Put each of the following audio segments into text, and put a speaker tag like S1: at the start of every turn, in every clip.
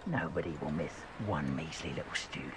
S1: Nobody will miss one measly little student.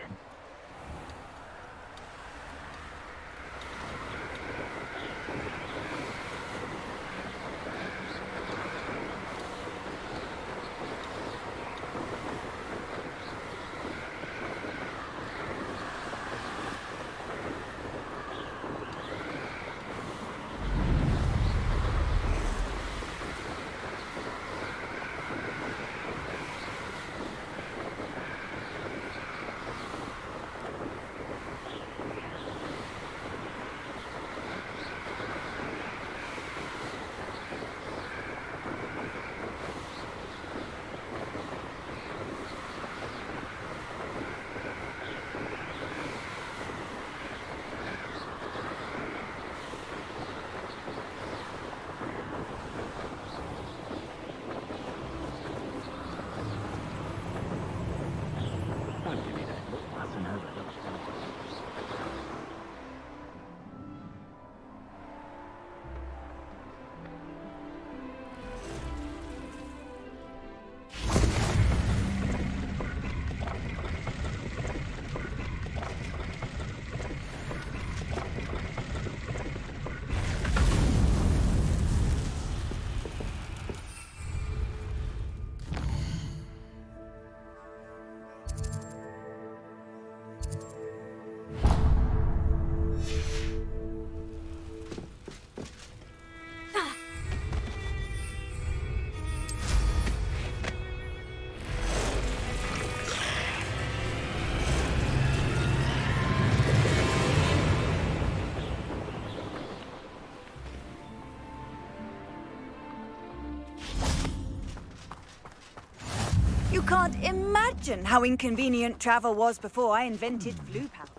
S2: You can't imagine how inconvenient travel was before I invented blue powder.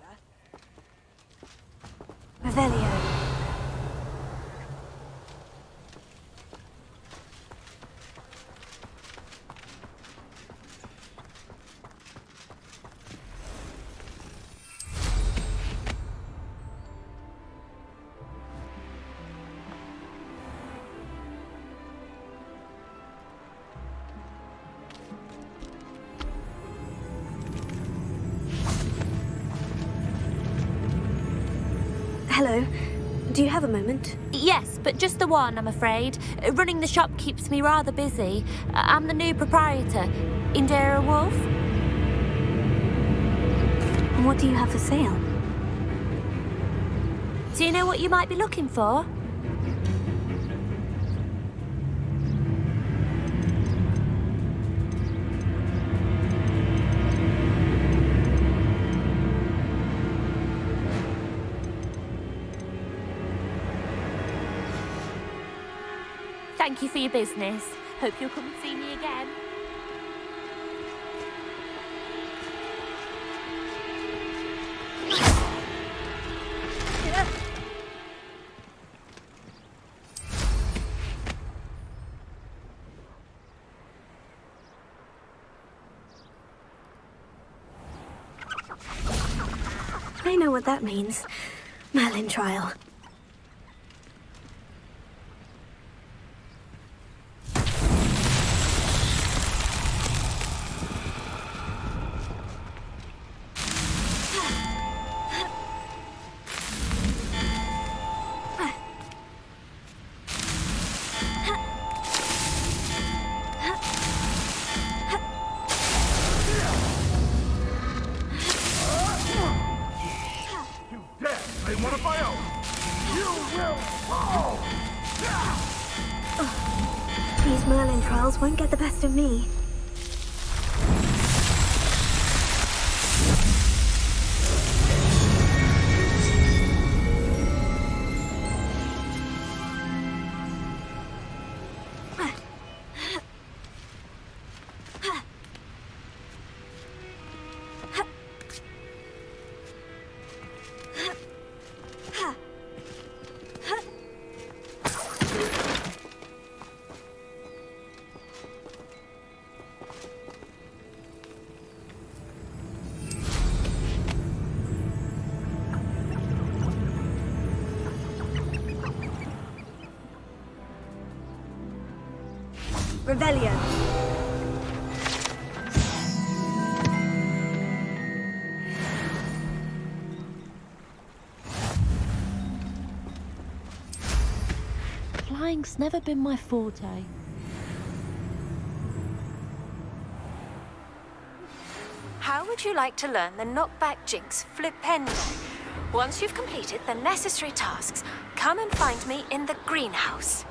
S2: Revelio.
S3: Hello. Do you have a moment?
S4: Yes, but just the one, I'm afraid. Running the shop keeps me rather busy. I'm the new proprietor, Indira Wolf.
S3: What do you have for sale?
S4: Do you know what you might be looking for? Thank you for your business. Hope you'll come and see me again.
S3: I know what that means. Merlin trial. These Merlin trials won't get the best of me. Revelio.
S4: Flying's never been my forte.
S5: How would you like to learn the knockback jinx flipendo? Once you've completed the necessary tasks, come and find me in the greenhouse.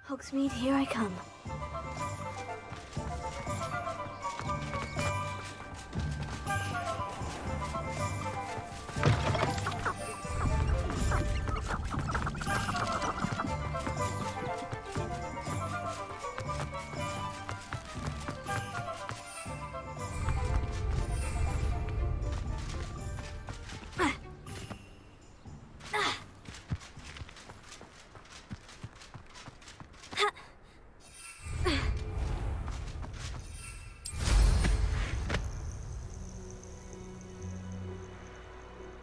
S3: Hogsmeade, here I come.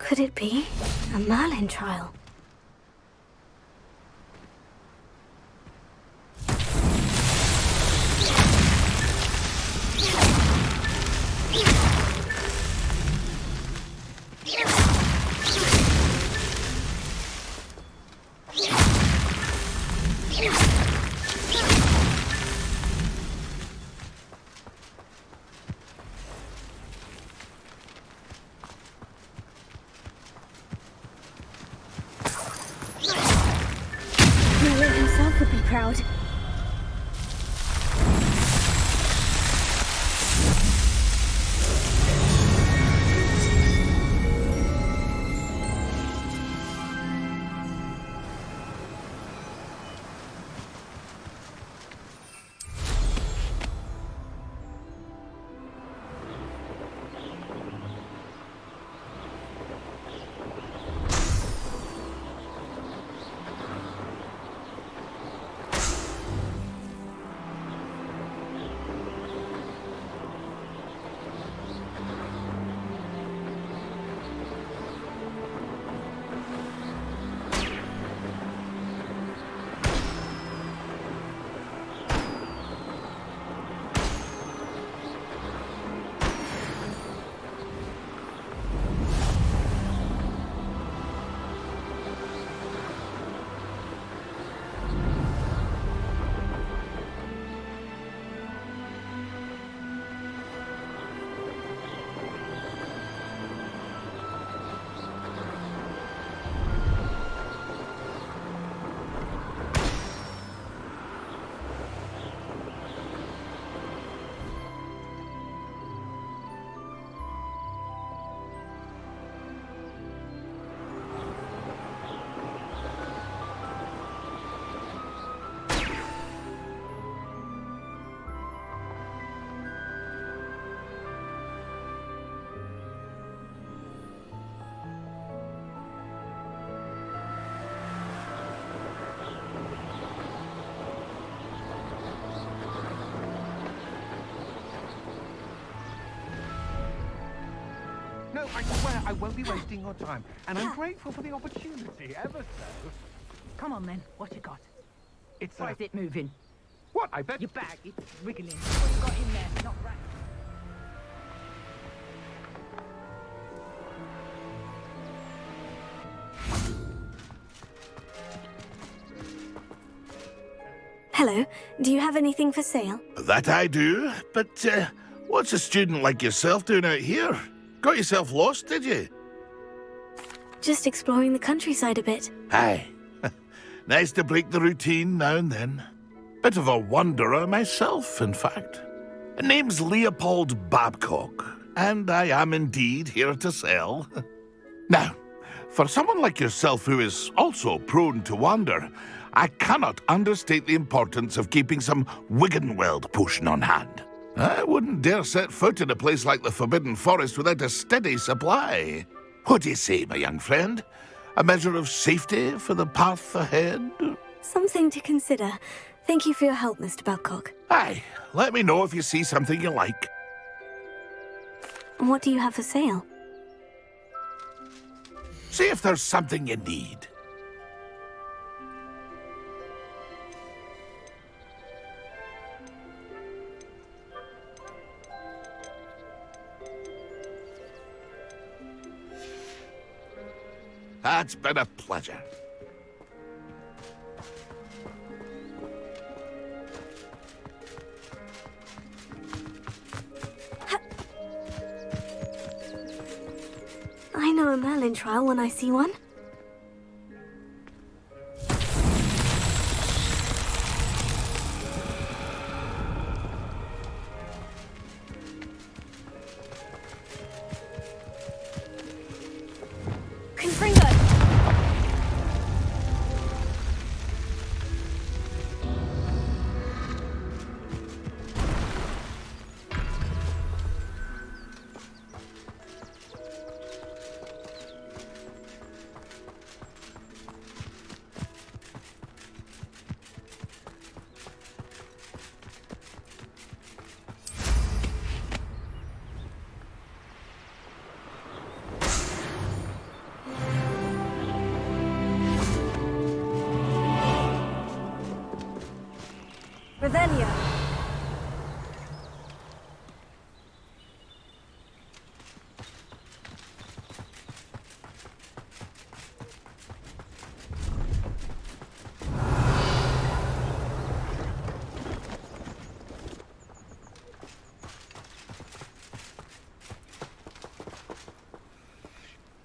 S3: Could it be a Merlin trial? Merlin himself would be proud.
S6: No, I swear I won't be wasting your time. And I'm grateful for the opportunity, ever so.
S1: Come on then, what you got?
S6: It's
S1: Why is it moving?
S6: What? I bet...
S1: Your bag, it's wriggling. What you got in there? Not right.
S3: Hello, do you have anything for sale?
S7: That I do, but what's a student like yourself doing out here? Got yourself lost, did you?
S3: Just exploring the countryside a bit.
S7: Aye. Nice to break the routine now and then. Bit of a wanderer myself, in fact. Name's Leopold Babcock, and I am indeed here to sell. Now, for someone like yourself who is also prone to wander, I cannot understate the importance of keeping some Wiggenweld potion on hand. I wouldn't dare set foot in a place like the Forbidden Forest without a steady supply. What do you say, my young friend? A measure of safety for the path ahead?
S3: Something to consider. Thank you for your help, Mr. Babcock.
S7: Aye, let me know if you see something you like.
S3: What do you have for sale?
S7: See if there's something you need. That's been a pleasure.
S3: I know a Merlin trial when I see one. Confringo! Revelio.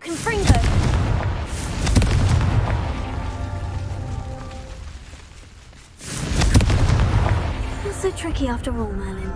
S3: Confringo. Not so tricky after all, Merlin.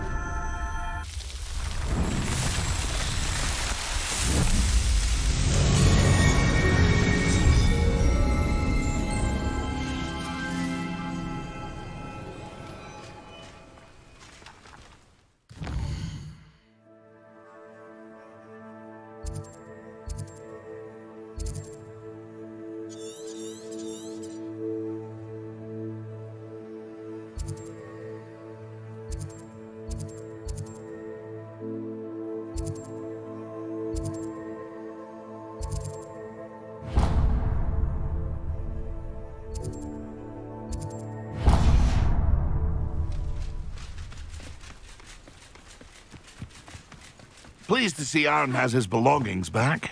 S7: Pleased to see Arn has his belongings back.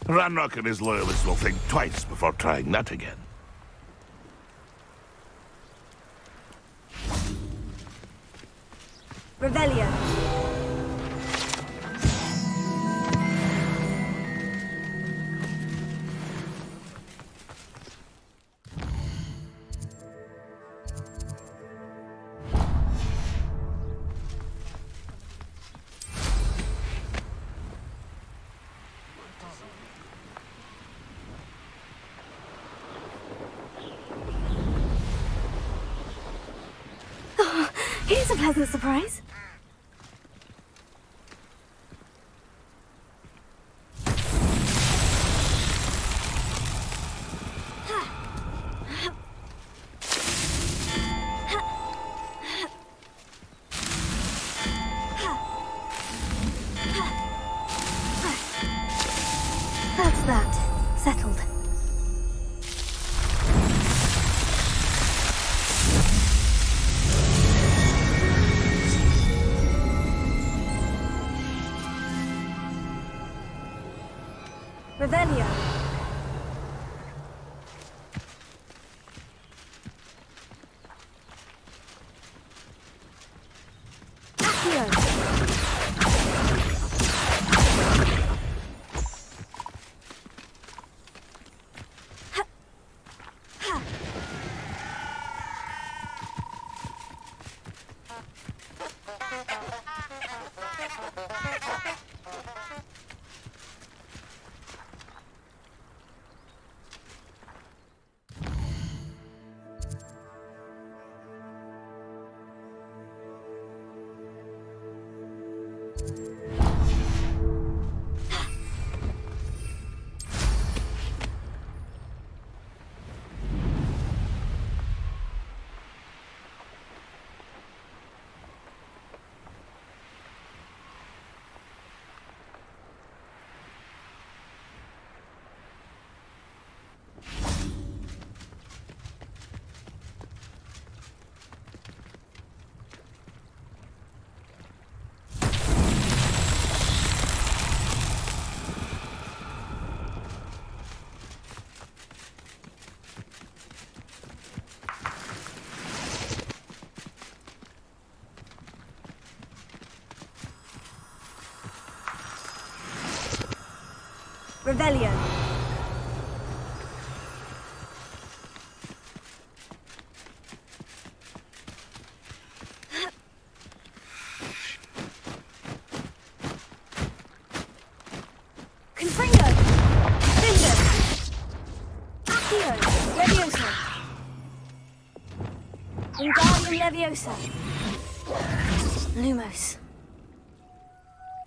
S7: Ranrock and his loyalists will think twice before trying that again.
S3: Revelio. Here's a pleasant surprise. That's that. Settled. Revelio. Accio. Revelio. Confringo. Finger. Accio. Leviosa. Wingardium Leviosa. Lumos.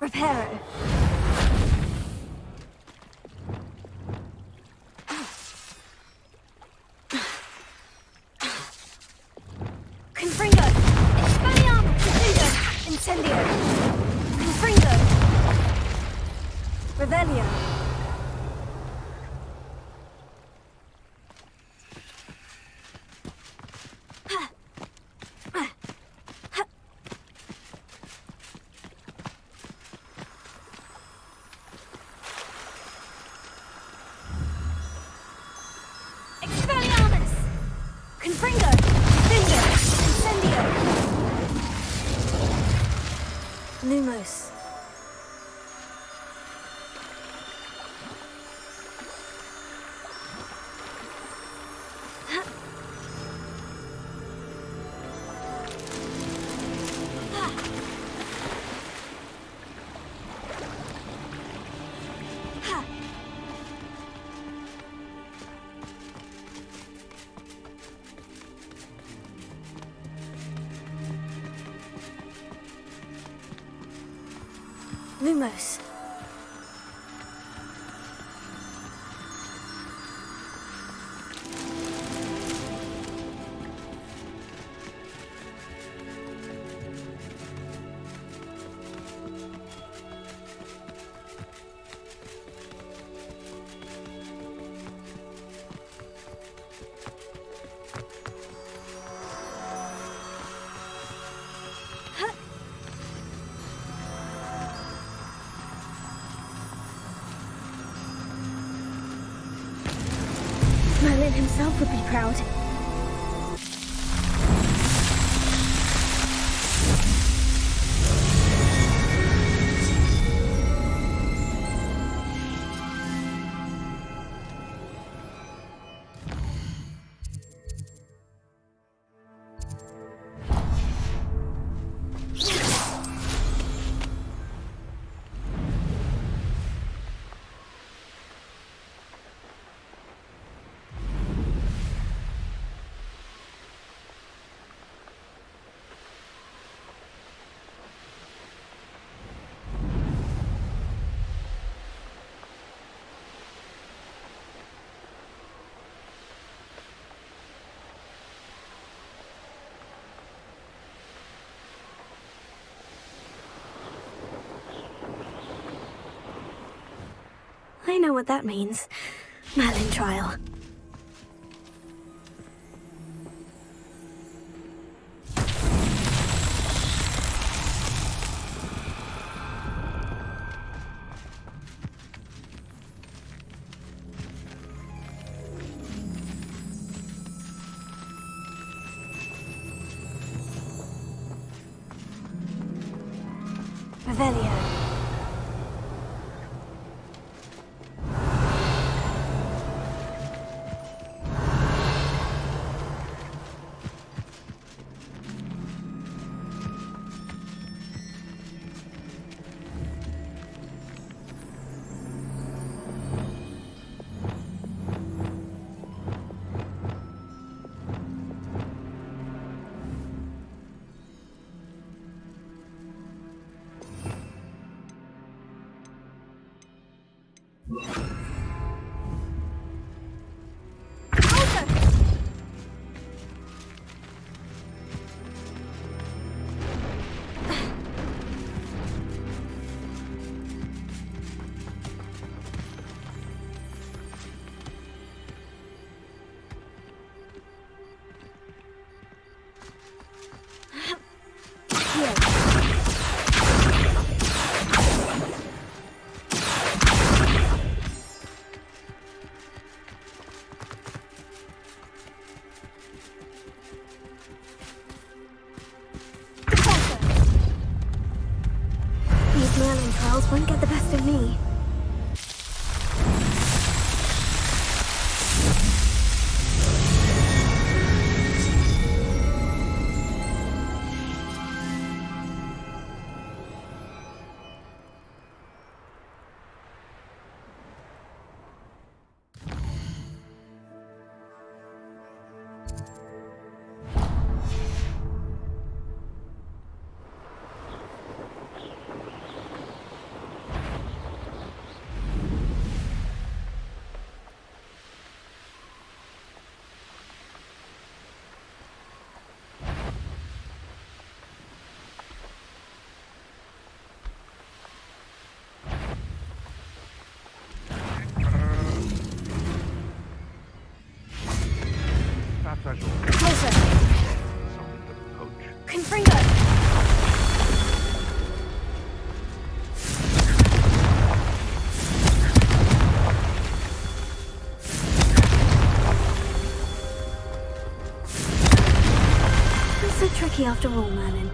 S3: Reparo. Confringo! Expelliarmus! Confringo! Incendio! Confringo! Revelio! Fringo! Finger! Incendio! Lumos. Lumos. Merlin himself would be proud. I know what that means. Merlin trial. Revelio. Merlin trials won't get the best of me. after all, Merlin.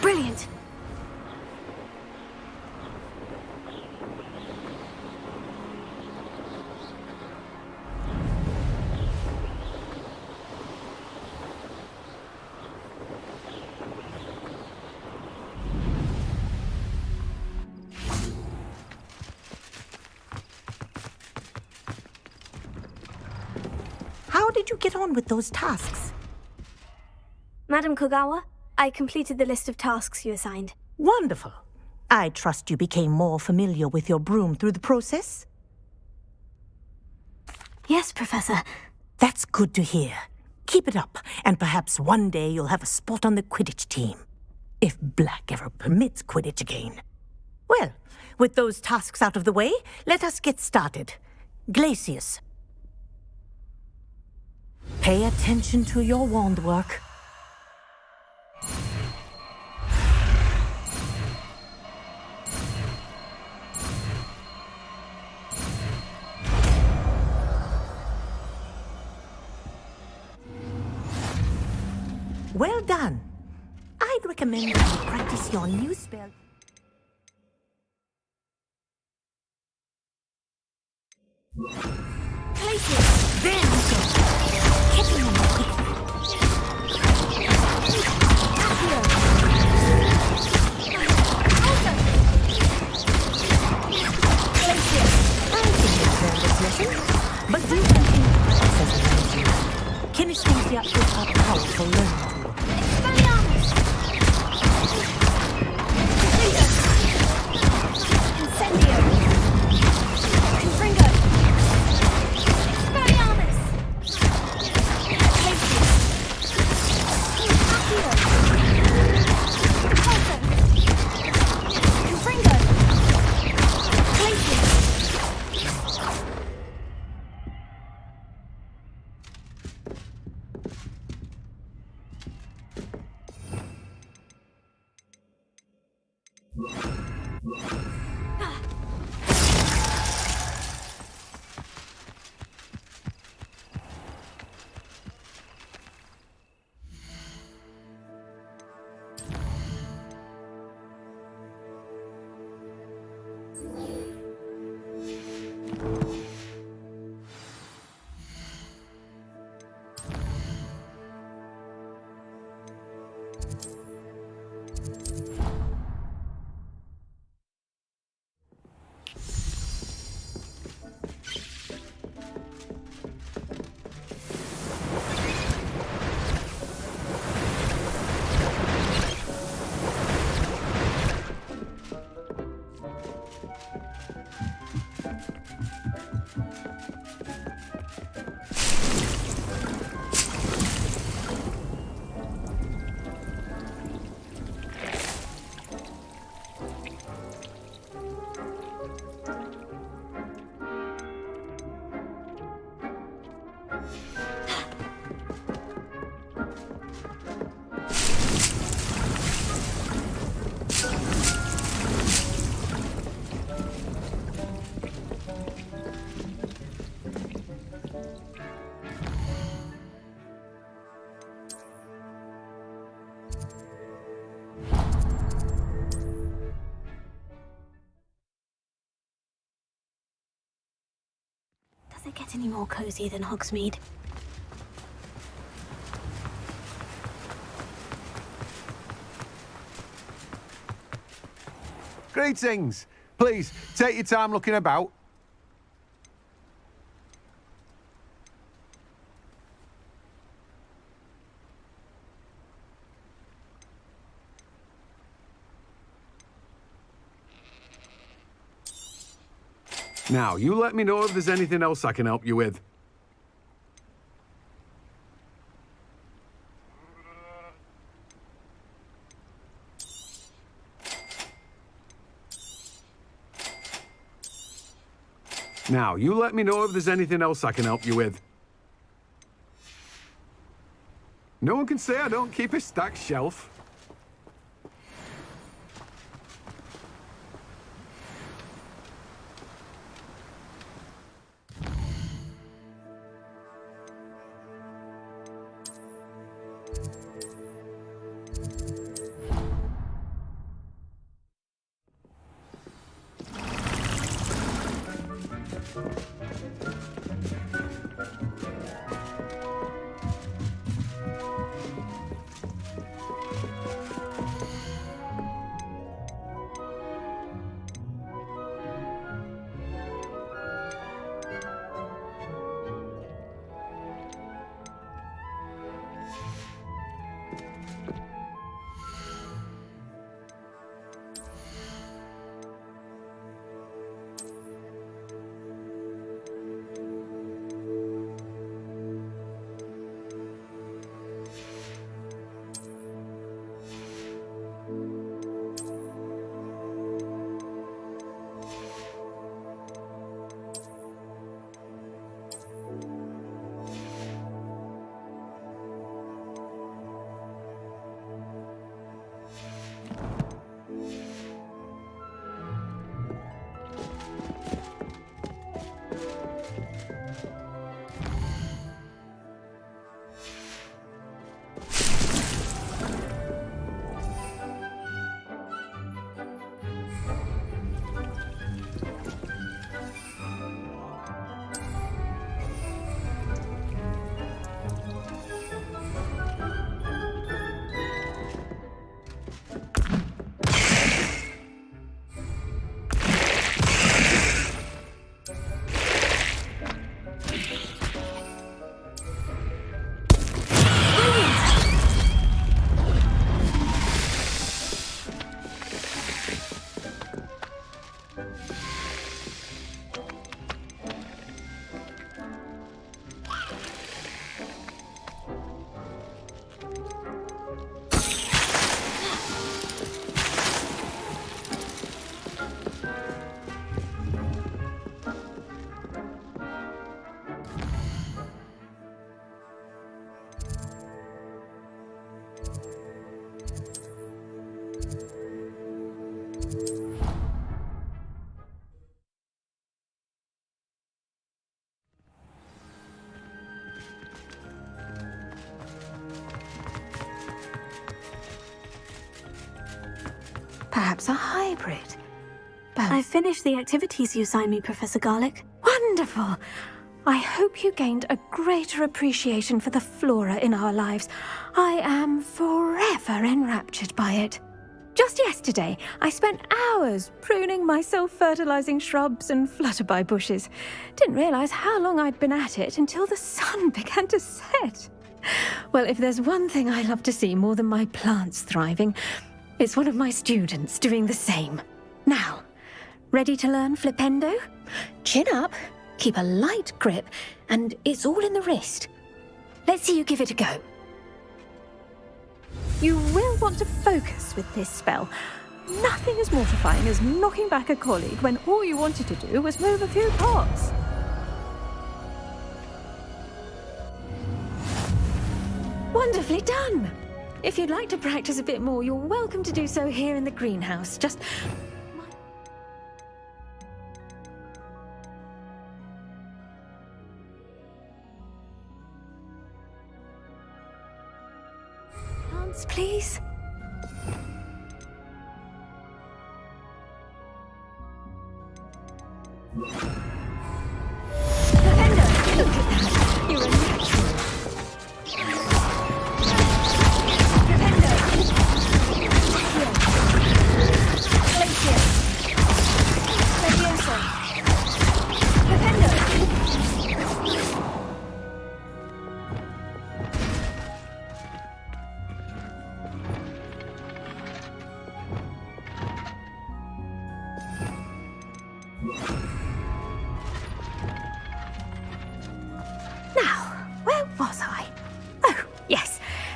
S3: Brilliant!
S8: How did you get on with those tasks?
S3: Madam Kogawa, I completed the list of tasks you assigned.
S8: Wonderful. I trust you became more familiar with your broom through the process?
S3: Yes, Professor.
S8: That's good to hear. Keep it up, and perhaps one day you'll have a spot on the Quidditch team. If Black ever permits Quidditch again. Well, with those tasks out of the way, let us get started. Glacius. Pay attention to your wand work. Well done. I'd recommend you practice your new spell.
S3: Glacius!
S8: There you go. Catching them quickly. But do kinesthesia is a powerful learning tool.
S3: get any more cozy than Hogsmeade.
S9: Greetings. Please, take your time looking about. Now, you let me know if there's anything else I can help you with. Now, you let me know if there's anything else I can help you with. No one can say I don't keep a stacked shelf.
S5: Perhaps a hybrid.
S3: I finished the activities you signed me, Professor Garlick.
S5: Wonderful! I hope you gained a greater appreciation for the flora in our lives. I am forever enraptured by it. Just yesterday, I spent hours pruning my self-fertilizing shrubs and flutterby bushes. Didn't realize how long I'd been at it until the sun began to set. Well, if there's one thing I love to see more than my plants thriving, it's one of my students doing the same. Now, ready to learn Flipendo? Chin up, keep a light grip, and it's all in the wrist. Let's see you give it a go. You will want to focus with this spell. Nothing as mortifying as knocking back a colleague when all you wanted to do was move a few pots. Wonderfully done! If you'd like to practice a bit more, you're welcome to do so here in the greenhouse. Just... Plants, please. Defender!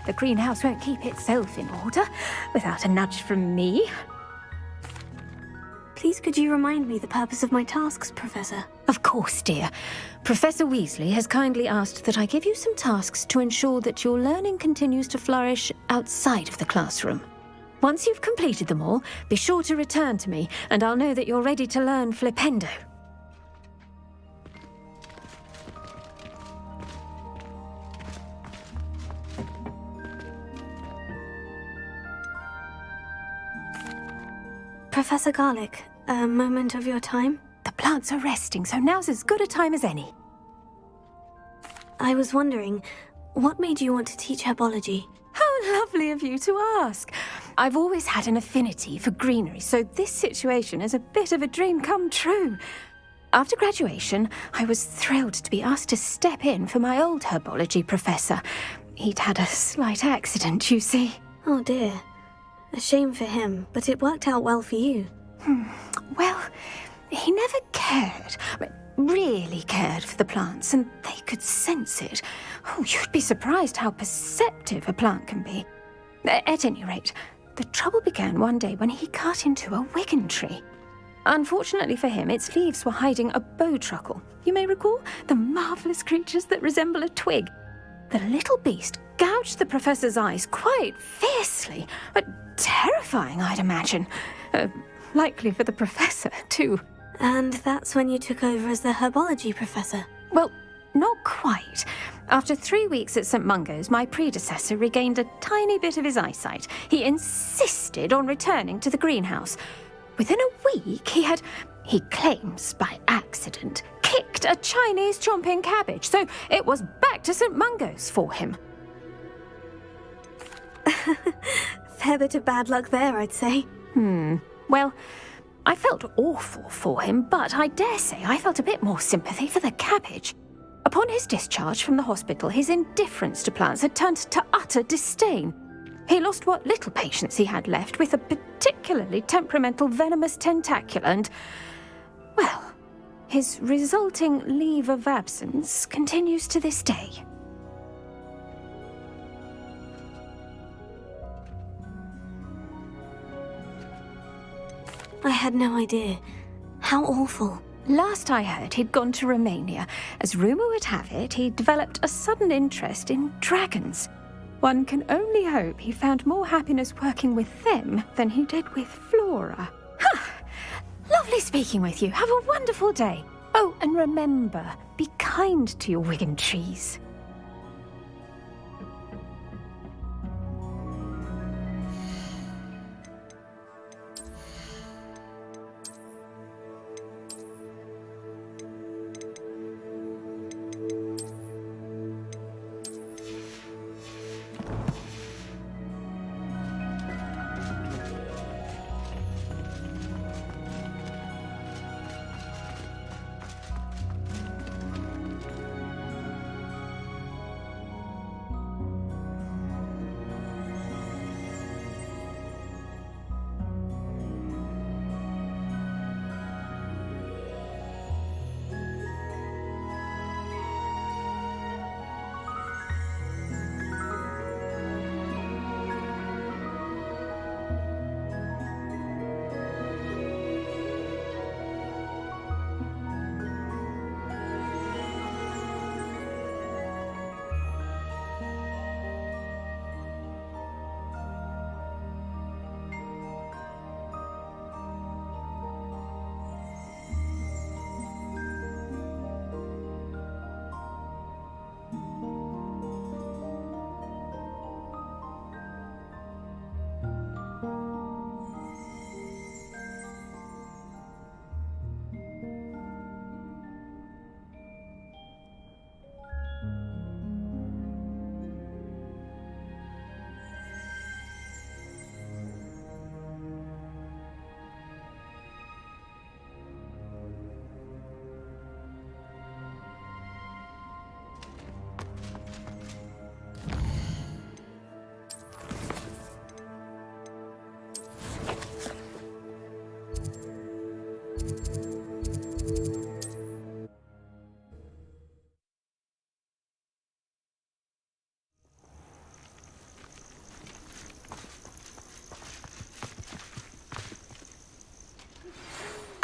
S5: The greenhouse won't keep itself in order without a nudge from me.
S3: Please could you remind me the purpose of my tasks, Professor?
S5: Of course, dear. Professor Weasley has kindly asked that I give you some tasks to ensure that your learning continues to flourish outside of the classroom. Once you've completed them all, be sure to return to me, and I'll know that you're ready to learn Flipendo.
S3: Professor Garlick, a moment of your time?
S5: The plants are resting, so now's as good a time as any.
S3: I was wondering, what made you want to teach herbology?
S5: How lovely of you to ask. I've always had an affinity for greenery, so this situation is a bit of a dream come true. After graduation, I was thrilled to be asked to step in for my old herbology professor. He'd had a slight accident, you see.
S3: Oh dear. A shame for him, but it worked out well for you.
S5: Well, he never really cared for the plants, and they could sense it. Oh, you'd be surprised how perceptive a plant can be. At any rate, the trouble began one day when he cut into a wigan tree. Unfortunately for him, its leaves were hiding a bowtruckle. You may recall the marvellous creatures that resemble a twig. The little beast gouged the professor's eyes quite fiercely. Terrifying, I'd imagine. Likely for the professor, too.
S3: And that's when you took over as the herbology professor?
S5: Well, not quite. After 3 weeks at St. Mungo's, my predecessor regained a tiny bit of his eyesight. He insisted on returning to the greenhouse. Within a week, he claims by accident, kicked a Chinese chomping cabbage, so it was back to St. Mungo's for him.
S3: Fair bit of bad luck there, I'd say.
S5: Well, I felt awful for him, but I dare say I felt a bit more sympathy for the cabbage. Upon his discharge from the hospital, his indifference to plants had turned to utter disdain. He lost what little patience he had left with a particularly temperamental venomous tentacula and, well, his resulting leave of absence continues to this day.
S3: I had no idea. How awful.
S5: Last I heard, he'd gone to Romania. As rumour would have it, he'd developed a sudden interest in dragons. One can only hope he found more happiness working with them than he did with Flora. Lovely speaking with you. Have a wonderful day. Oh, and remember, be kind to your wigan trees.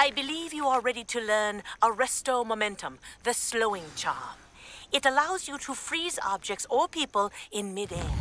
S8: I believe you are ready to learn Arresto Momentum, the slowing charm. It allows you to freeze objects or people in midair.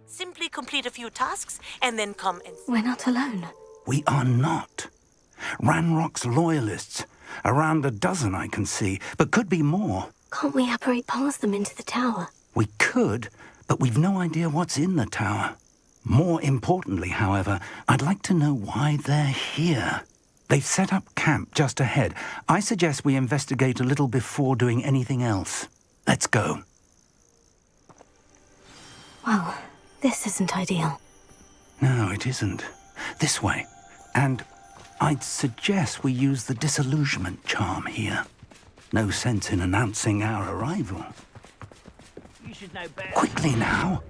S8: Simply complete a few tasks and then come and...
S5: We're not alone.
S10: We are not. Ranrock's loyalists. Around a dozen I can see, but could be more.
S3: Can't we apparate past them into the tower?
S10: We could, but we've no idea what's in the tower. More importantly, however, I'd like to know why they're here. They've set up camp just ahead. I suggest we investigate a little before doing anything else. Let's go.
S3: Well, this isn't ideal.
S10: No, it isn't. This way. And I'd suggest we use the disillusionment charm here. No sense in announcing our arrival.
S1: You should know better.
S10: Quickly now.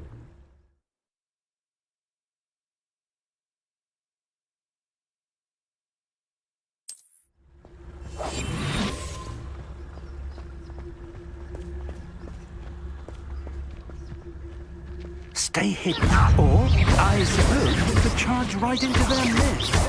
S10: Stay hidden, or I suppose we could charge right into their midst.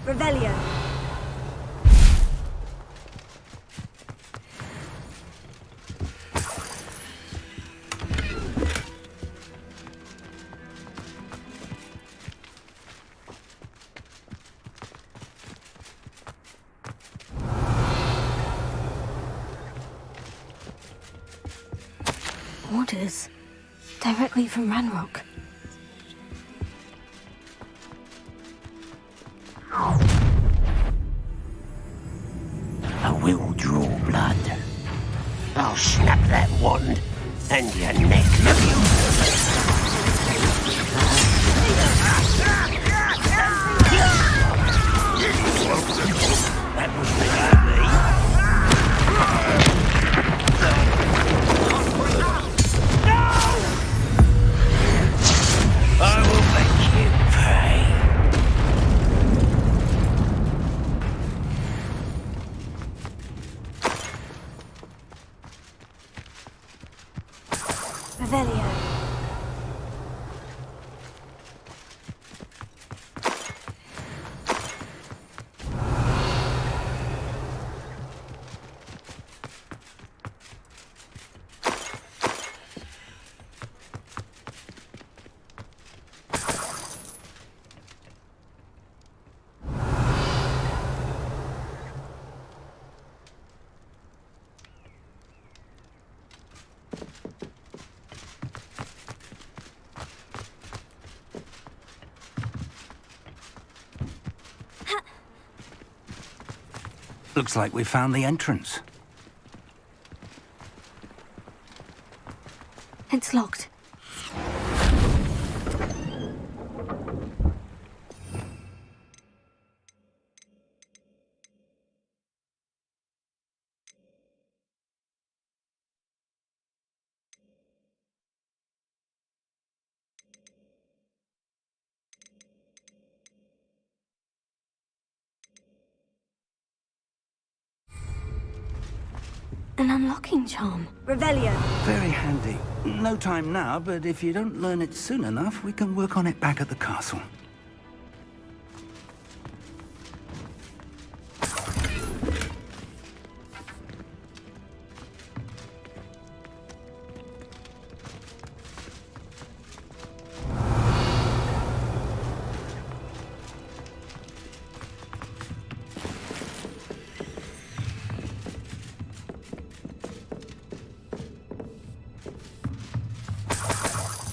S2: Revelio.
S3: Orders. Directly from Ranrock.
S1: I will draw blood. I'll snap that wand, and your neck That was behind me. I will make you pay.
S2: Revelio.
S10: Looks like we found the entrance.
S3: It's locked. An unlocking charm.
S2: Revelio.
S10: Very handy. No time now, but if you don't learn it soon enough, we can work on it back at the castle.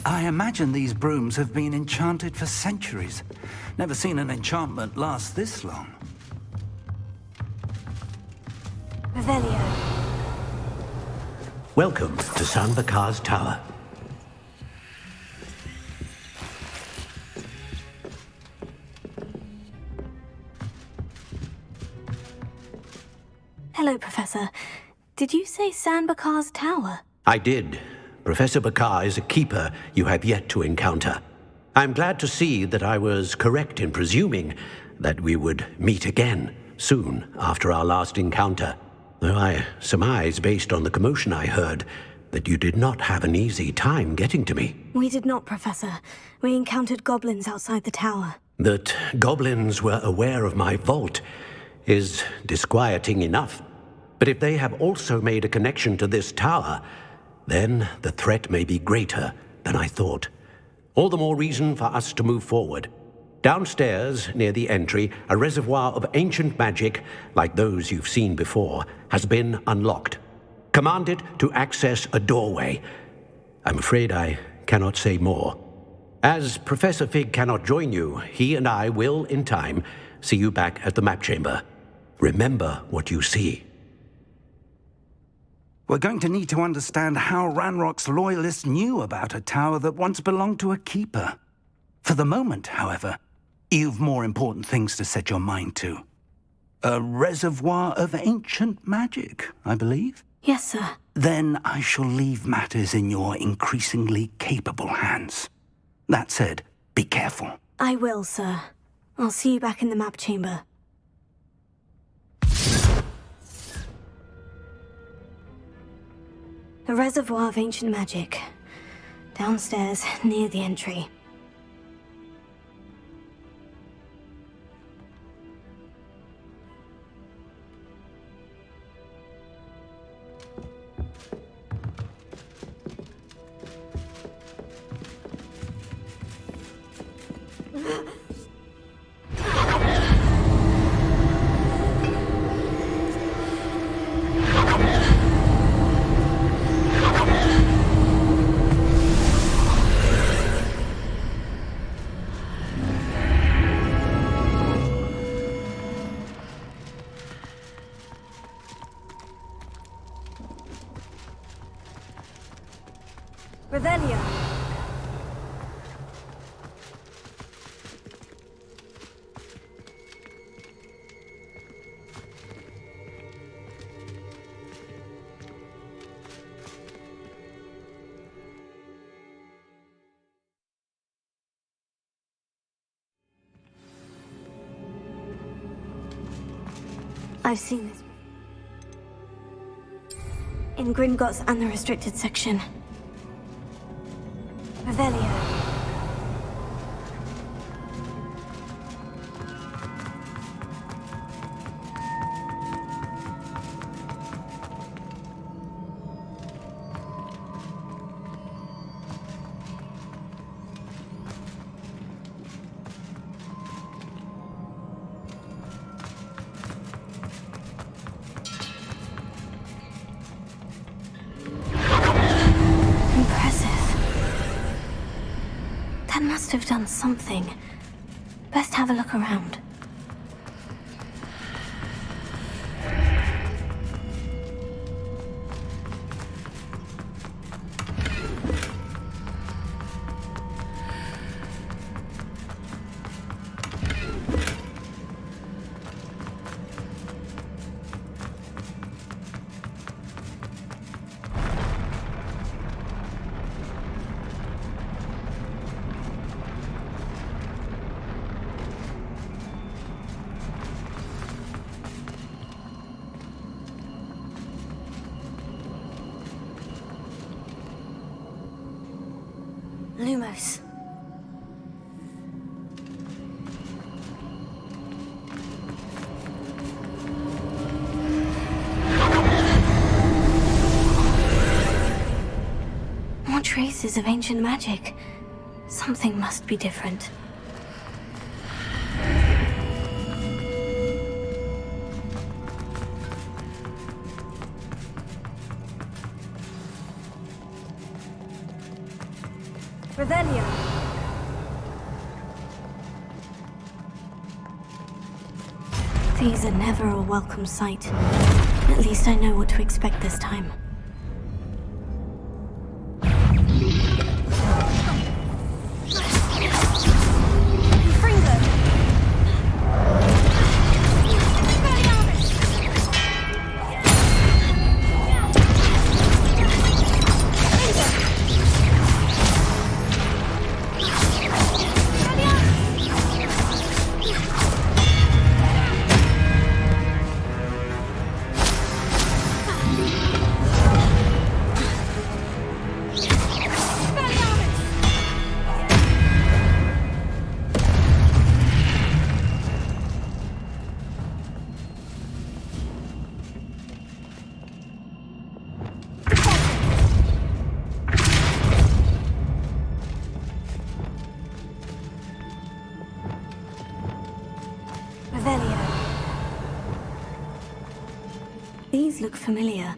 S10: I imagine these brooms have been enchanted for centuries. Never seen an enchantment last this long.
S2: Revelio.
S1: Welcome to San Bakar's Tower.
S3: Hello, Professor. Did you say San Bakar's Tower?
S1: I did. Professor Bakar is a keeper you have yet to encounter. I'm glad to see that I was correct in presuming that we would meet again soon after our last encounter, though I surmise, based on the commotion I heard, that you did not have an easy time getting to me.
S3: We did not, Professor. We encountered goblins outside the tower.
S1: That goblins were aware of my vault is disquieting enough. But if they have also made a connection to this tower, then the threat may be greater than I thought. All the more reason for us to move forward. Downstairs, near the entry, a reservoir of ancient magic, like those you've seen before, has been unlocked. Command it to access a doorway. I'm afraid I cannot say more. As Professor Fig cannot join you, he and I will, in time, see you back at the map chamber. Remember what you see.
S10: We're going to need to understand how Ranrock's loyalists knew about a tower that once belonged to a keeper. For the moment, however, you've more important things to set your mind to. A reservoir of ancient magic, I believe?
S3: Yes, sir.
S10: Then I shall leave matters in your increasingly capable hands. That said, be careful.
S3: I will, sir. I'll see you back in the map chamber. A reservoir of ancient magic. Downstairs, near the entry. I've seen this in Gringotts and the restricted section. Revelio. Must have done something. Best have a look around. Lumos. More traces of ancient magic. Something must be different. Revelio. These are never a welcome sight. At least I know what to expect this time. These look familiar.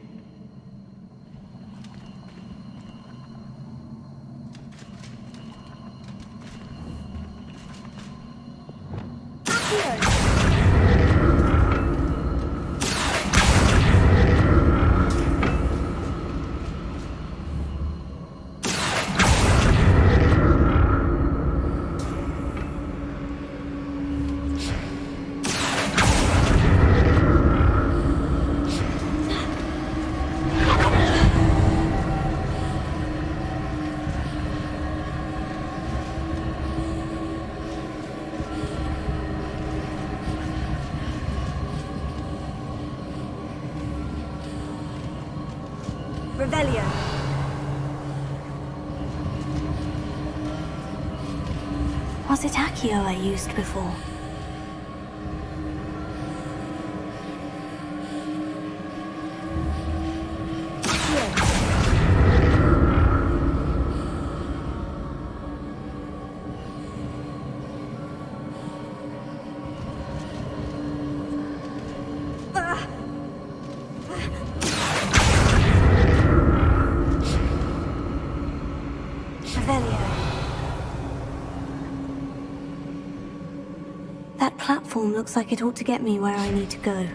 S3: Revelio. Was it Accio I used before? That platform looks like it ought to get me where I need to go.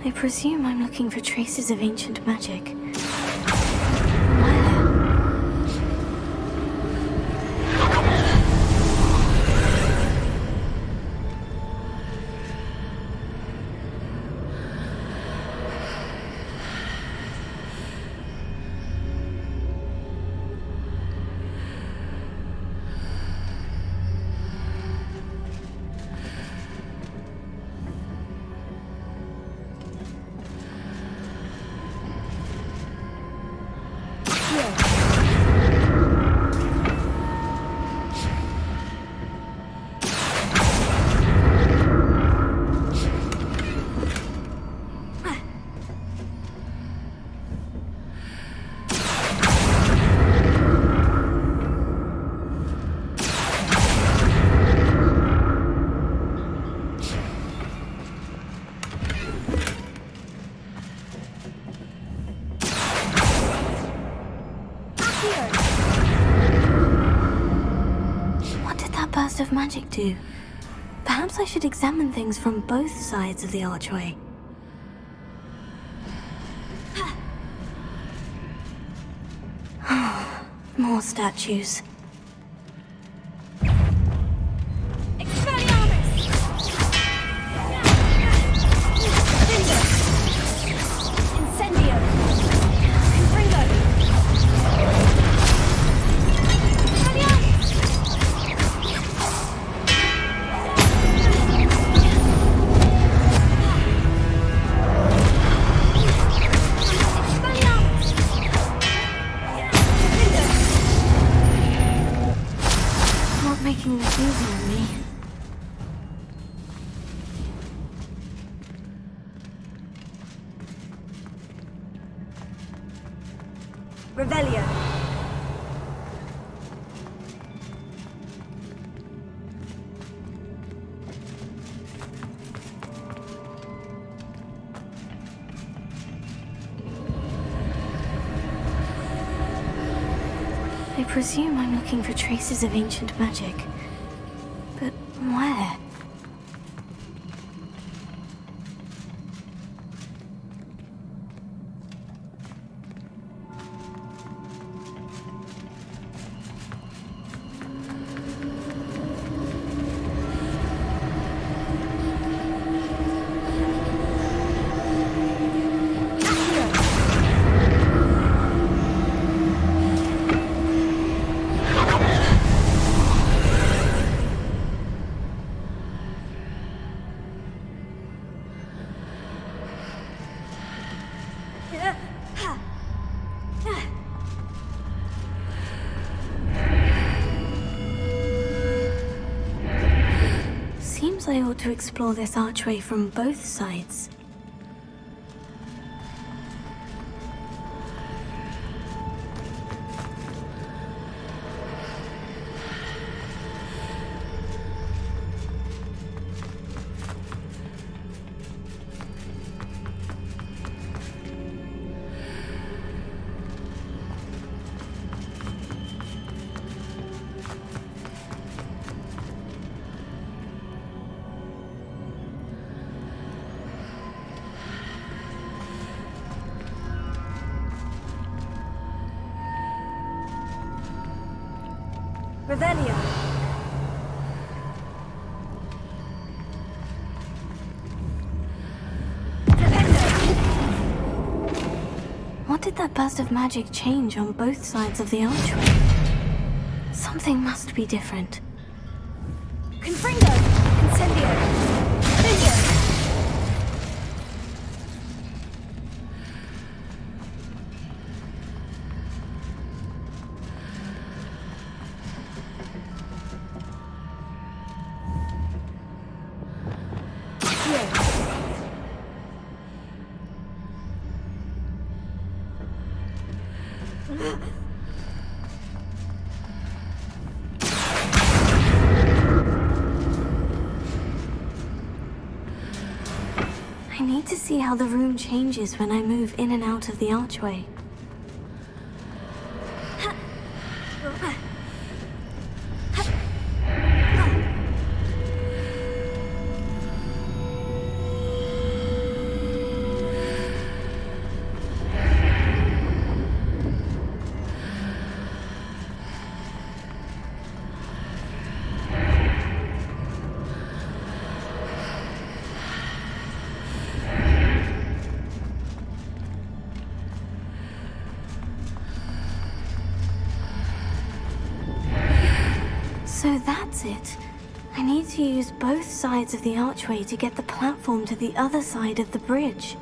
S3: I presume I'm looking for traces of ancient magic. Of magic do? Perhaps I should examine things from both sides of the archway. More statues. Making this easy on me.
S2: Revelio.
S3: I presume I'm looking for traces of ancient magic. But where? Seems I ought to explore this archway from both sides.
S2: Revelio.
S3: What did that burst of magic change on both sides of the archway? Something must be different.
S2: Confringo! Incendio! Incendio!
S3: I need to see how the room changes when I move in and out of the archway. that's it. I need to use both sides of the archway to get the platform to the other side of the bridge.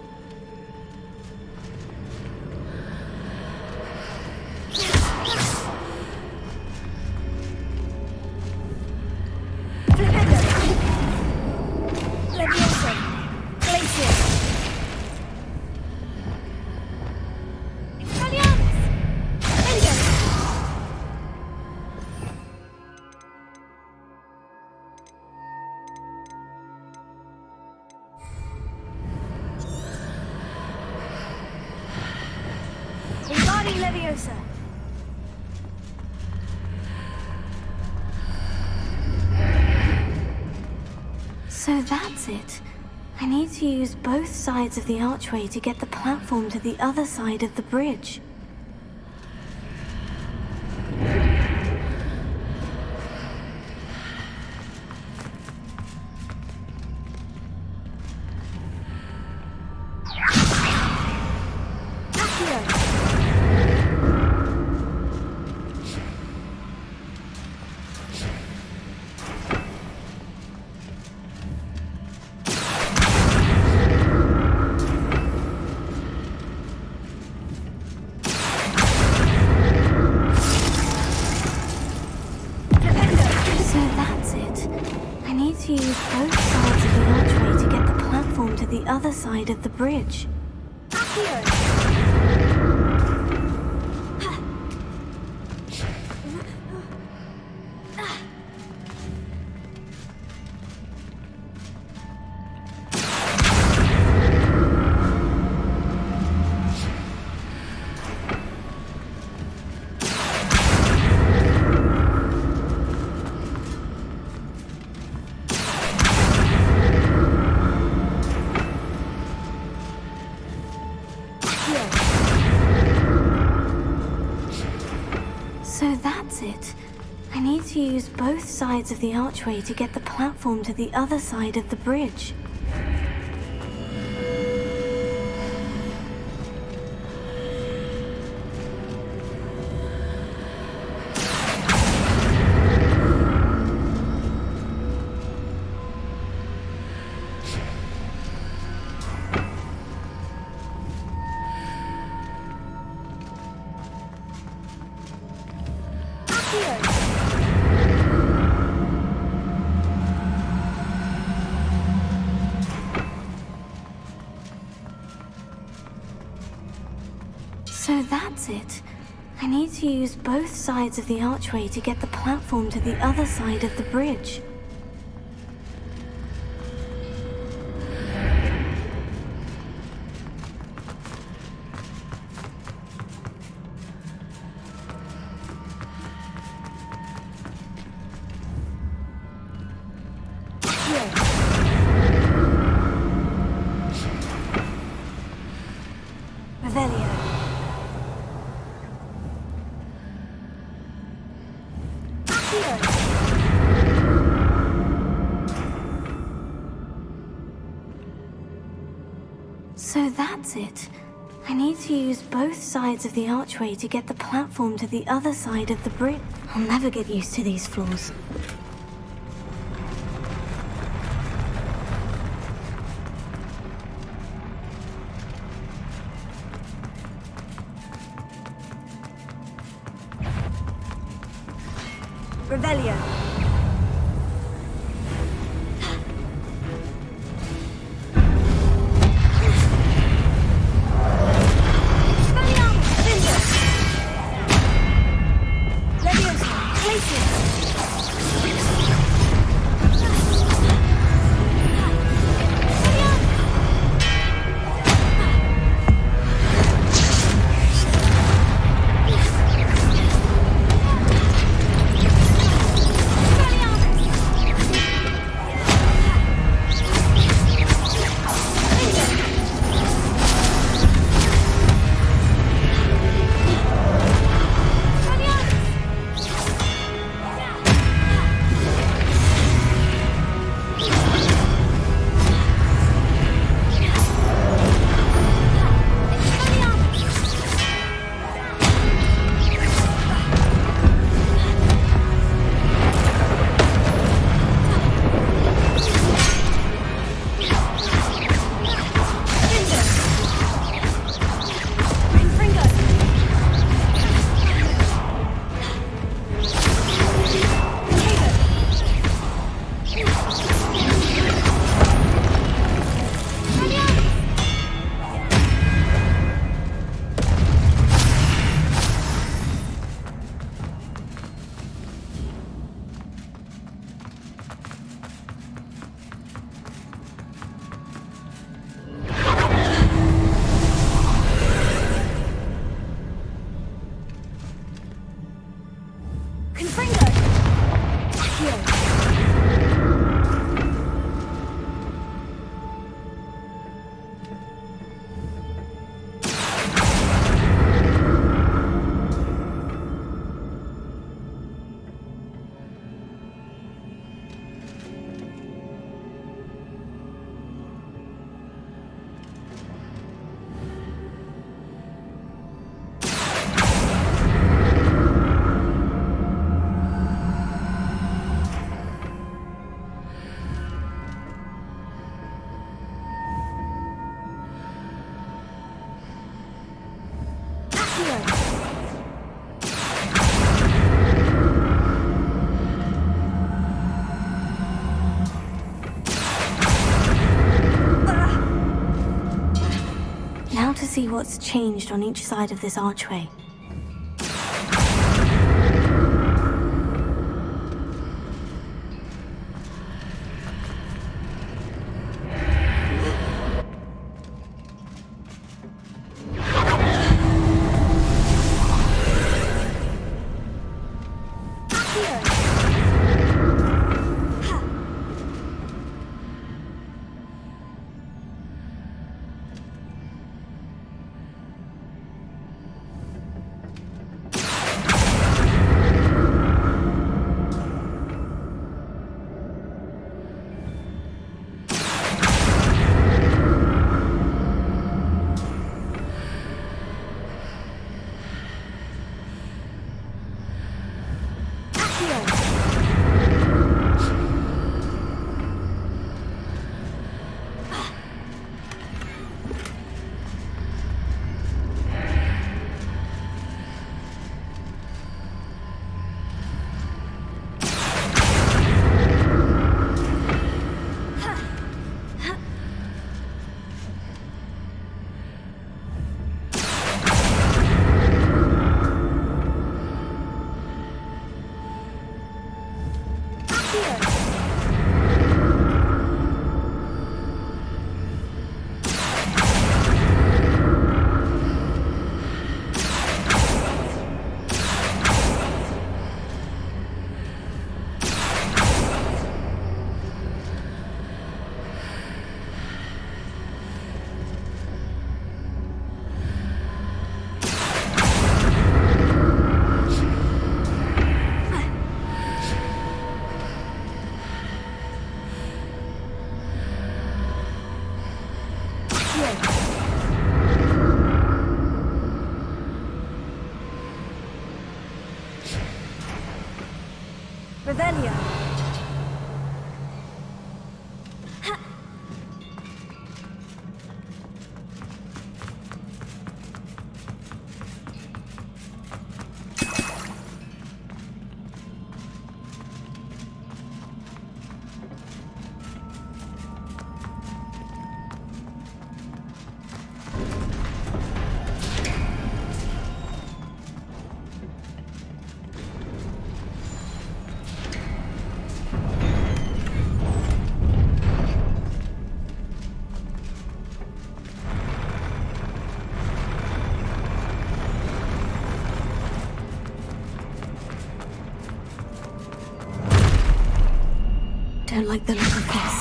S2: Leviosa.
S3: So that's it. I need to use both sides of the archway to get the platform to the other side of the bridge. To use both sides of the archway to get the platform to the other side of the bridge. So that's it. I need to use both sides of the archway to get the platform to the other side of the bridge. So that's it. I need to use both sides of the archway to get the platform to the other side of the bridge. So that's it. I need to use both sides of the archway to get the platform to the other side of the bridge. I'll never get used to these floors.
S2: Revelio.
S3: see what's changed on each side of this archway.
S2: Revelio.
S3: Don't like the look of this.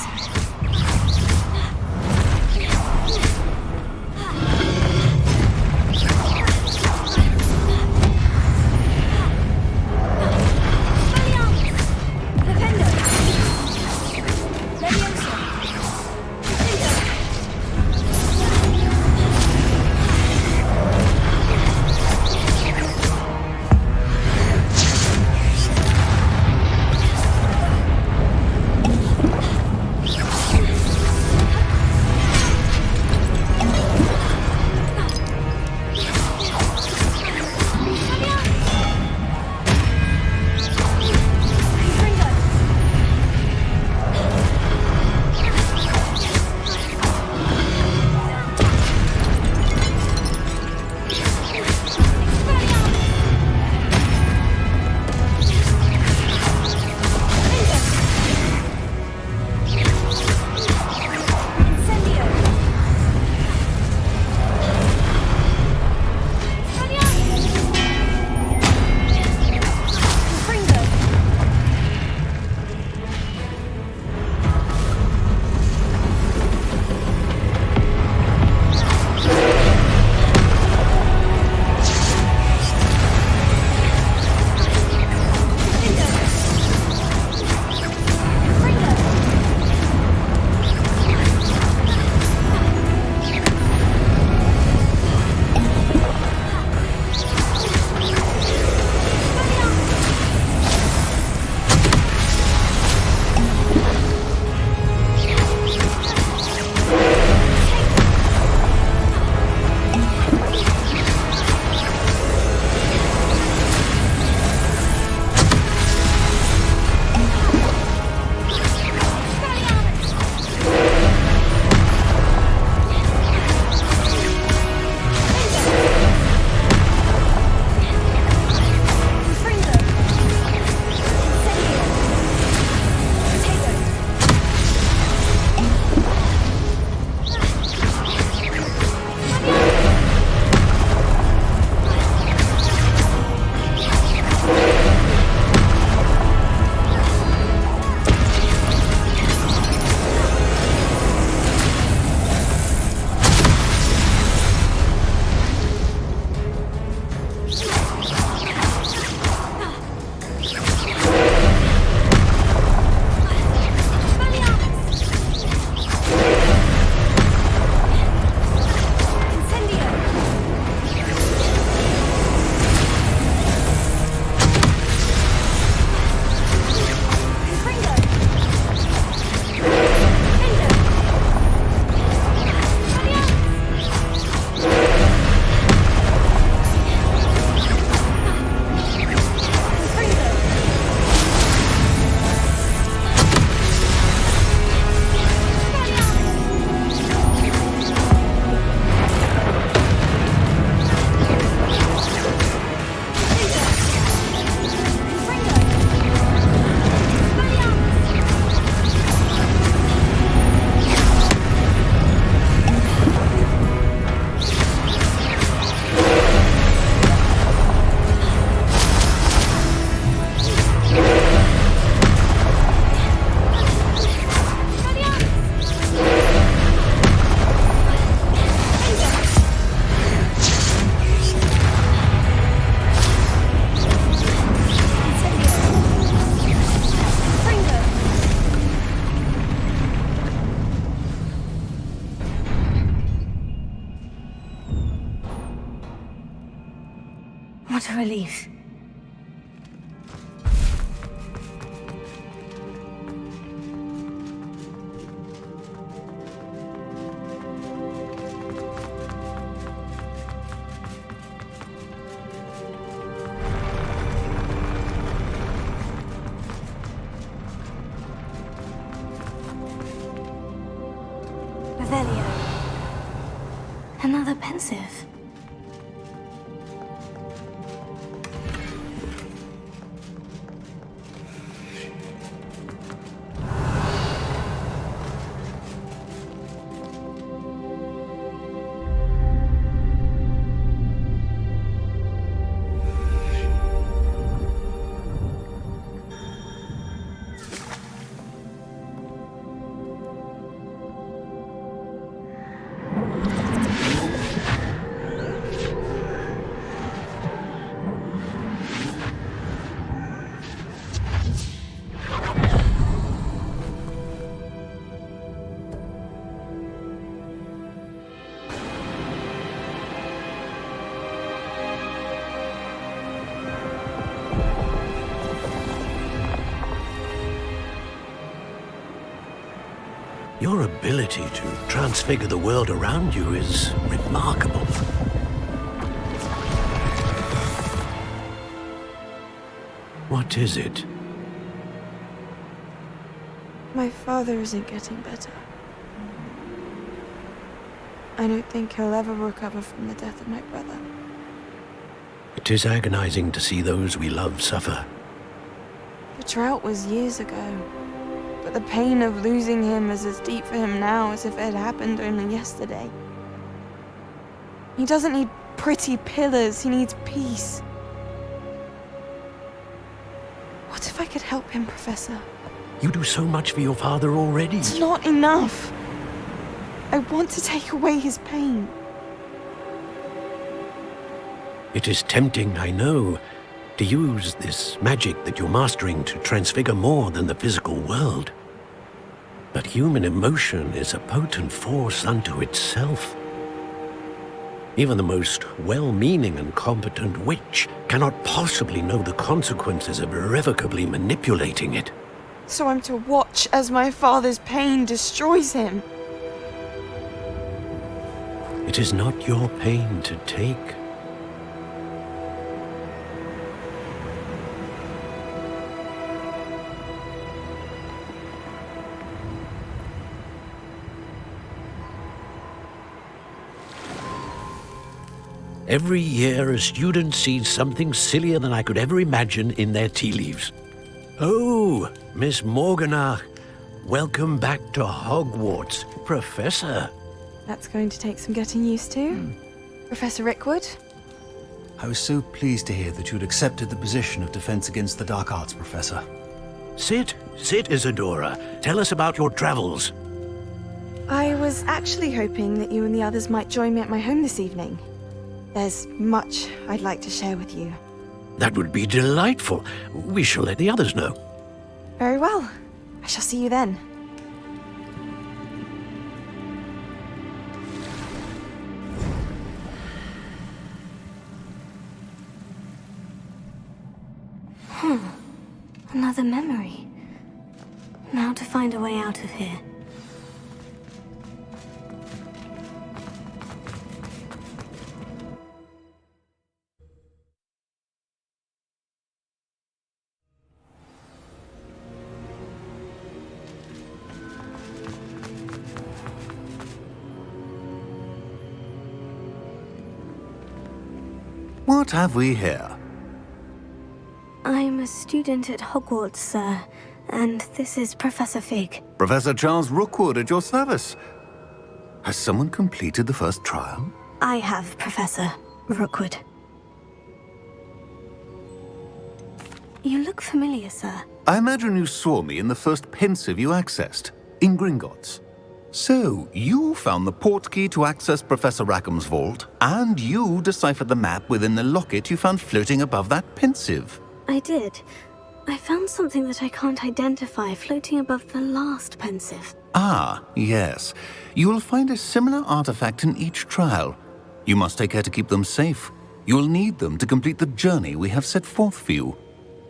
S3: What a relief. Revelio. Another pensive.
S1: Your ability to transfigure the world around you is remarkable. What is it?
S11: My father isn't getting better. I don't think he'll ever recover from the death of my brother.
S1: It is agonizing to see those we love suffer.
S11: The drought was years ago, but the pain of losing him is as deep for him now as if it had happened only yesterday. He doesn't need pretty pillars, he needs peace. What if I could help him, Professor?
S1: You do so much for your father already.
S11: It's not enough. I want to take away his pain.
S1: It is tempting, I know, to use this magic that you're mastering to transfigure more than the physical world. But human emotion is a potent force unto itself. Even the most well-meaning and competent witch cannot possibly know the consequences of irrevocably manipulating it.
S11: So I'm to watch as my father's pain destroys him.
S1: It is not your pain to take. Every year, a student sees something sillier than I could ever imagine in their tea leaves. Oh, Miss Morganach, welcome back to Hogwarts, Professor.
S11: That's going to take some getting used to. Professor Rickwood?
S12: I was so pleased to hear that you'd accepted the position of Defense Against the Dark Arts, Professor.
S1: Sit, Isadora. Tell us about your travels.
S11: I was actually hoping that you and the others might join me at my home this evening. There's much I'd like to share with you.
S1: That would be delightful. We shall let the others know.
S11: Very well. I shall see you then.
S3: Another memory. Now to find a way out of here.
S13: What have we here?
S3: I'm a student at Hogwarts, sir, and this is Professor Fig.
S13: Professor Charles Rookwood at your service. Has someone completed the first trial?
S3: I have, Professor Rookwood. You look familiar, sir.
S13: I imagine you saw me in the first pensive you accessed, in Gringotts. So, you found the portkey to access Professor Rackham's vault, and you deciphered the map within the locket you found floating above that pensive.
S3: I did. I found something that I can't identify floating above the last pensive.
S13: Ah, yes. You will find a similar artifact in each trial. You must take care to keep them safe. You'll need them to complete the journey we have set forth for you.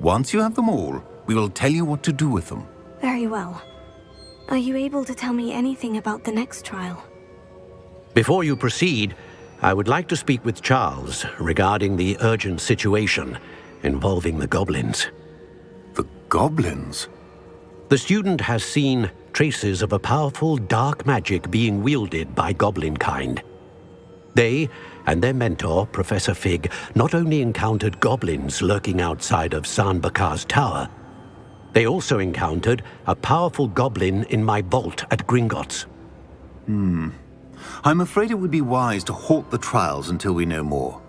S13: Once you have them all, we will tell you what to do with them.
S3: Very well. Are you able to tell me anything about the next trial?
S1: Before you proceed, I would like to speak with Charles regarding the urgent situation involving the goblins.
S13: The goblins?
S1: The student has seen traces of a powerful dark magic being wielded by goblin kind. They and their mentor, Professor Fig, not only encountered goblins lurking outside of San Bakar's tower, they also encountered a powerful goblin in my vault at Gringotts.
S13: I'm afraid it would be wise to halt the trials until we know more.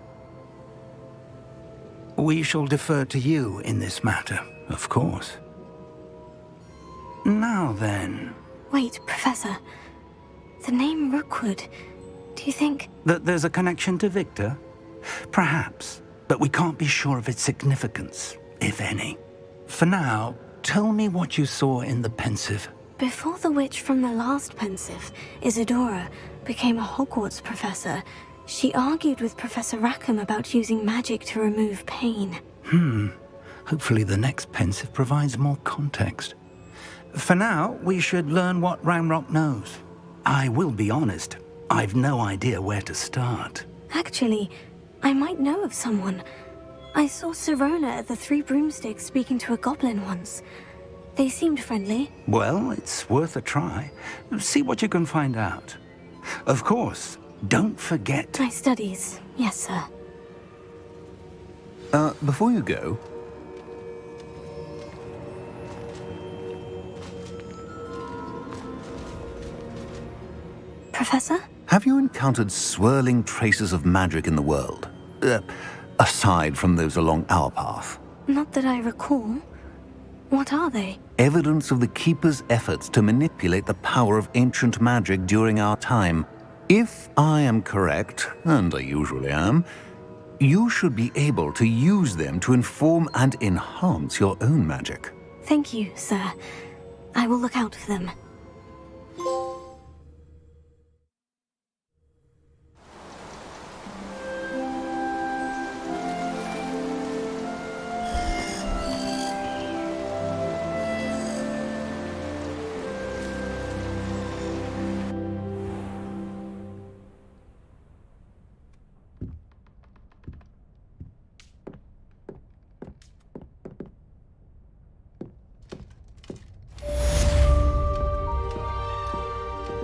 S10: We shall defer to you in this matter, of course. Now then...
S3: Wait, Professor. The name Rookwood. Do you think...
S10: That there's a connection to Victor? Perhaps, but we can't be sure of its significance, if any. For now, tell me what you saw in the Pensive.
S3: Before the witch from the last Pensive, Isadora, became a Hogwarts professor, she argued with Professor Rackham about using magic to remove pain.
S10: Hopefully the next Pensive provides more context. For now, we should learn what Ranrock knows. I will be honest, I've no idea where to start.
S3: Actually, I might know of someone. I saw Sirona at the Three Broomsticks speaking to a goblin once. They seemed friendly.
S10: Well, it's worth a try. See what you can find out. Of course, don't forget...
S3: My studies, yes, sir.
S13: Before you go...
S3: Professor?
S13: Have you encountered swirling traces of magic in the world? Aside from those along our path?
S3: Not that I recall. What are they?
S13: Evidence of the Keeper's efforts to manipulate the power of ancient magic during our time. If I am correct, and I usually am, you should be able to use them to inform and enhance your own magic.
S3: Thank you, sir. I will look out for them.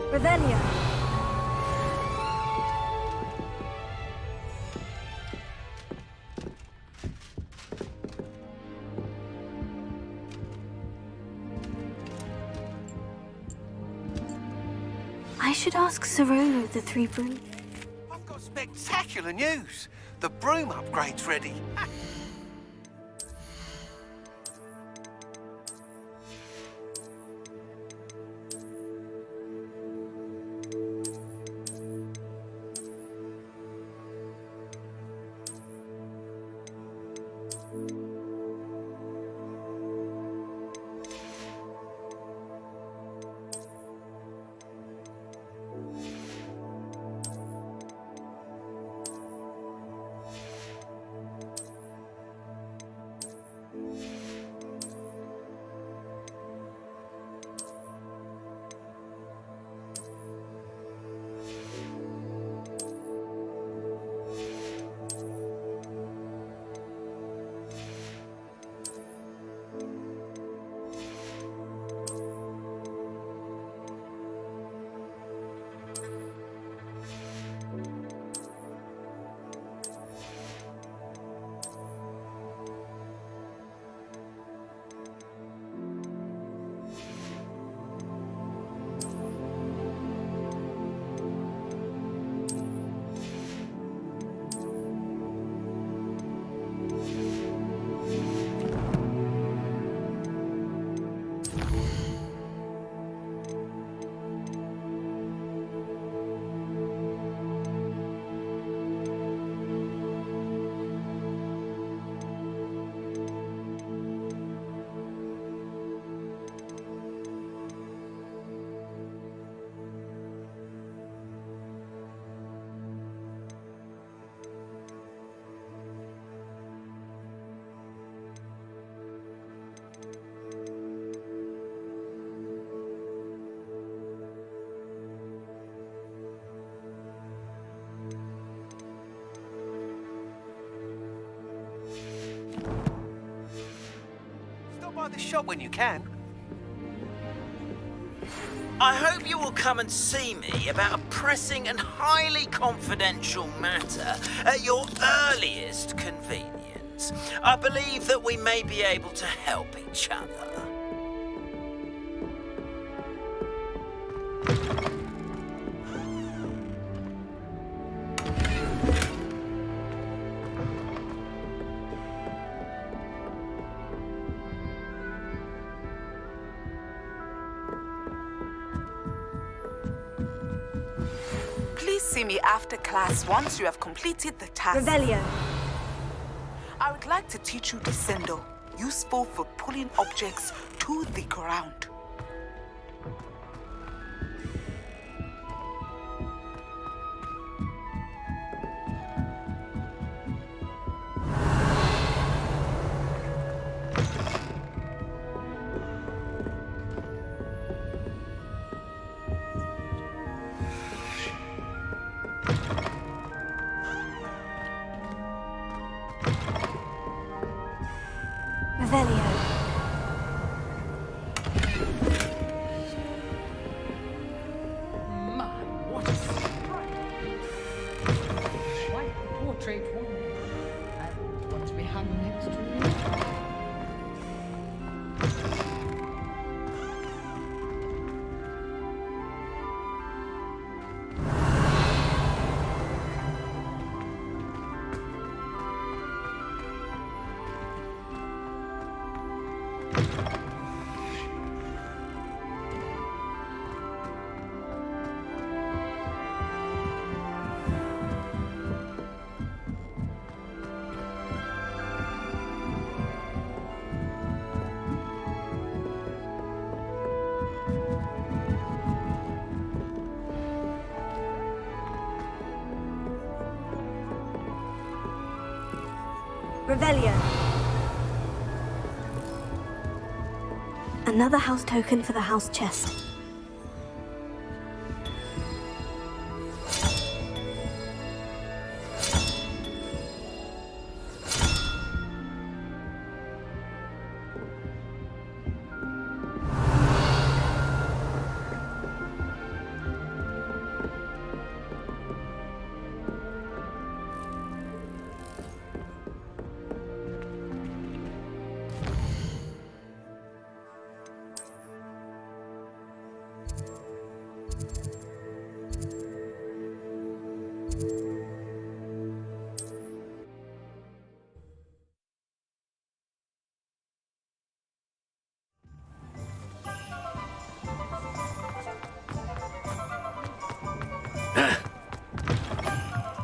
S2: Revelio.
S3: I should ask Sirona of the Three Broom.
S14: I've got spectacular news. The broom upgrade's ready. the shop when you can.
S15: I hope you will come and see me about a pressing and highly confidential matter at your earliest convenience. I believe that we may be able to help each other.
S16: Please see me after class once you have completed the task.
S2: Revelio.
S16: I would like to teach you Descendo, useful for pulling objects to the ground.
S3: Revelio.
S17: My, what a surprise! Quite the portrait one. And what's be hung next to it?
S2: Revelio.
S3: Another house token for the house chest.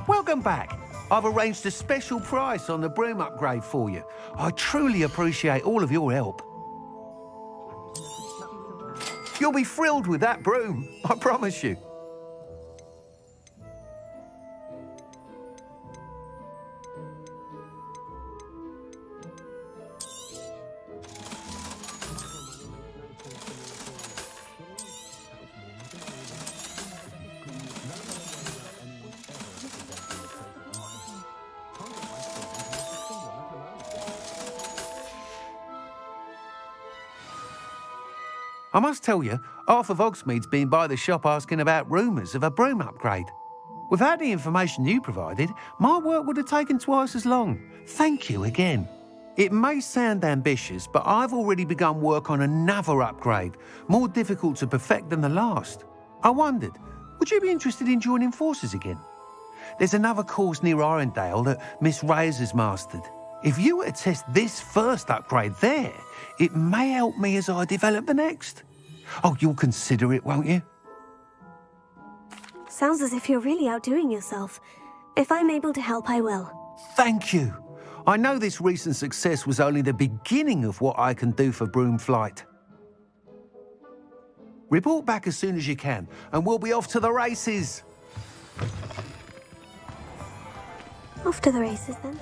S6: Welcome back. I've arranged a special price on the broom upgrade for you. I truly appreciate all of your help. You'll be thrilled with that broom, I promise you. I must tell you, half of Hogsmeade's been by the shop asking about rumours of a broom upgrade. Without the information you provided, my work would have taken twice as long. Thank you again. It may sound ambitious, but I've already begun work on another upgrade, more difficult to perfect than the last. I wondered, would you be interested in joining forces again? There's another course near Irondale that Miss Reyes has mastered. If you were to test this first upgrade there, it may help me as I develop the next. Oh, you'll consider it, won't you?
S3: Sounds as if you're really outdoing yourself. If I'm able to help, I will.
S6: Thank you. I know this recent success was only the beginning of what I can do for Broomflight. Report back as soon as you can, and we'll be off to the races.
S3: Off to the races, then.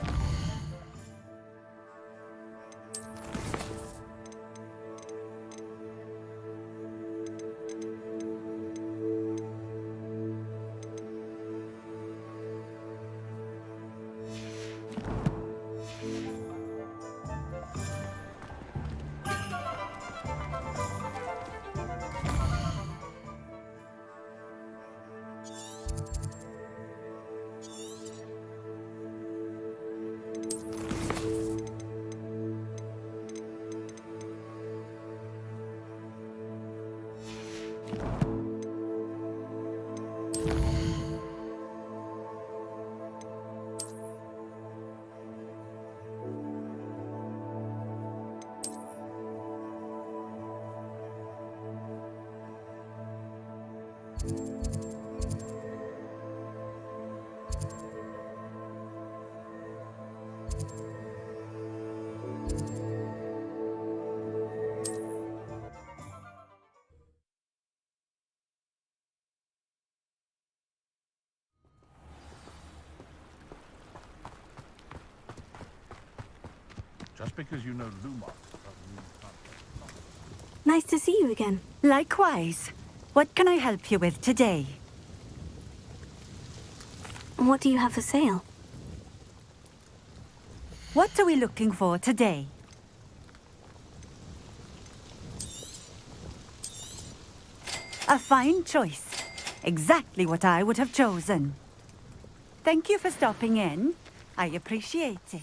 S7: Just because you know Lumos doesn't mean you can't.
S3: Nice to see you again.
S18: Likewise. What can I help you with today?
S3: What do you have for sale?
S18: What are we looking for today? A fine choice. Exactly what I would have chosen. Thank you for stopping in. I appreciate it.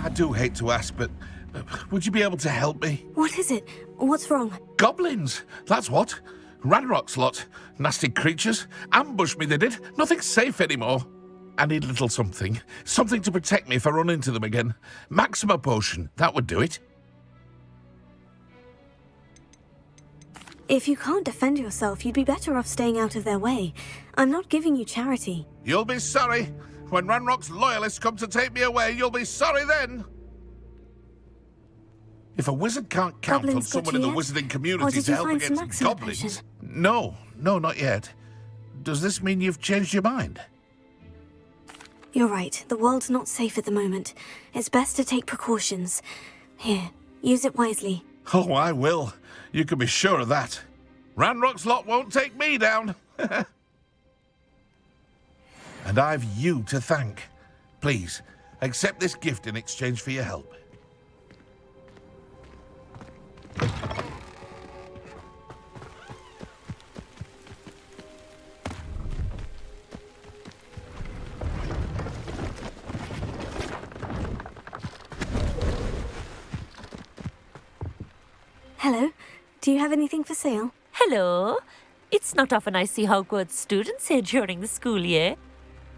S7: I do hate to ask, but would you be able to help me?
S3: What is it? What's wrong?
S7: Goblins! That's what. Ranrock's lot. Nasty creatures. Ambushed me, they did. Nothing's safe anymore. I need a little something. Something to protect me if I run into them again. Maxima potion. That would do it.
S3: If you can't defend yourself, you'd be better off staying out of their way. I'm not giving you charity.
S7: You'll be sorry. When Ranrock's loyalists come to take me away, you'll be sorry then. If a wizard can't count on
S3: Goblins got
S7: someone in
S3: you
S7: the
S3: yet?
S7: wizarding
S3: Or
S7: community
S3: did
S7: to
S3: you
S7: help
S3: find some
S7: against
S3: Maxima
S7: goblins...
S3: potion?
S7: No, not yet. Does this mean you've changed your mind?
S3: You're right. The world's not safe at the moment. It's best to take precautions. Here, use it wisely.
S7: Oh, I will. You can be sure of that. Ranrock's lot won't take me down. And I've you to thank. Please, accept this gift in exchange for your help.
S3: Hello. Do you have anything for sale?
S4: Hello. It's not often I see Hogwarts students here during the school year.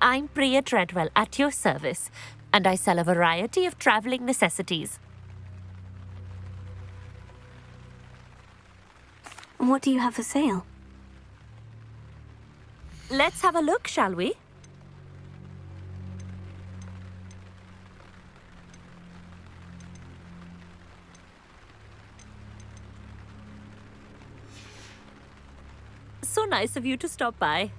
S4: I'm Priya Treadwell, at your service, and I sell a variety of travelling necessities.
S3: What do you have for sale?
S4: Let's have a look, shall we? So nice of you to stop by.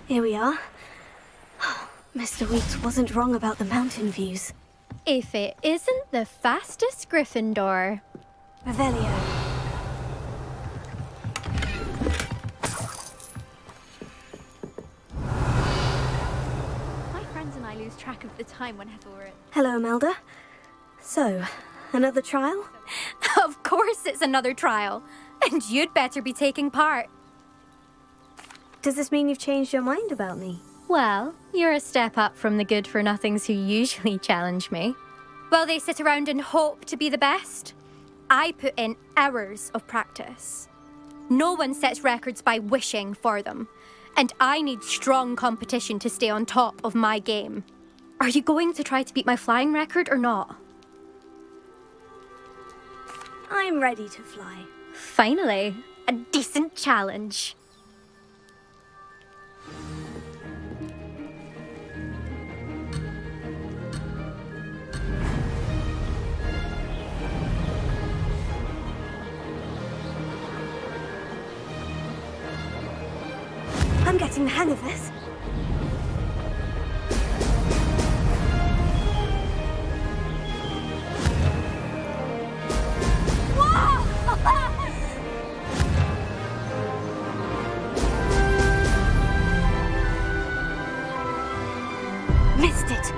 S3: Here we are. Mr. Weeks wasn't wrong about the mountain views.
S19: If it isn't the fastest Gryffindor.
S3: Revelio.
S19: My friends and I lose track of the time whenever we're at...
S3: Hello, Imelda. So, another trial?
S19: Of course it's another trial. And you'd better be taking part.
S3: Does this mean you've changed your mind about me?
S19: Well, you're a step up from the good-for-nothings who usually challenge me. While they sit around and hope to be the best, I put in hours of practice. No one sets records by wishing for them, and I need strong competition to stay on top of my game. Are you going to try to beat my flying record or not?
S3: I'm ready to fly.
S19: Finally, a decent challenge.
S3: getting the hang of this. Missed it.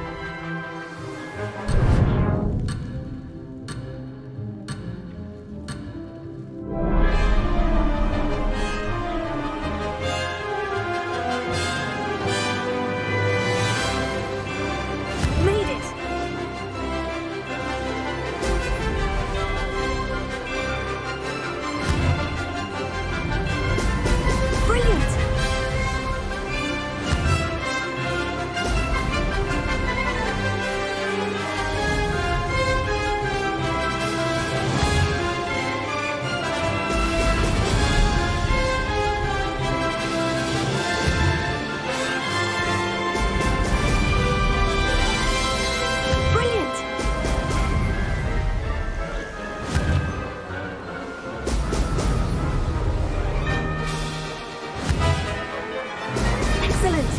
S3: Made it. Brilliant. Brilliant. Excellent.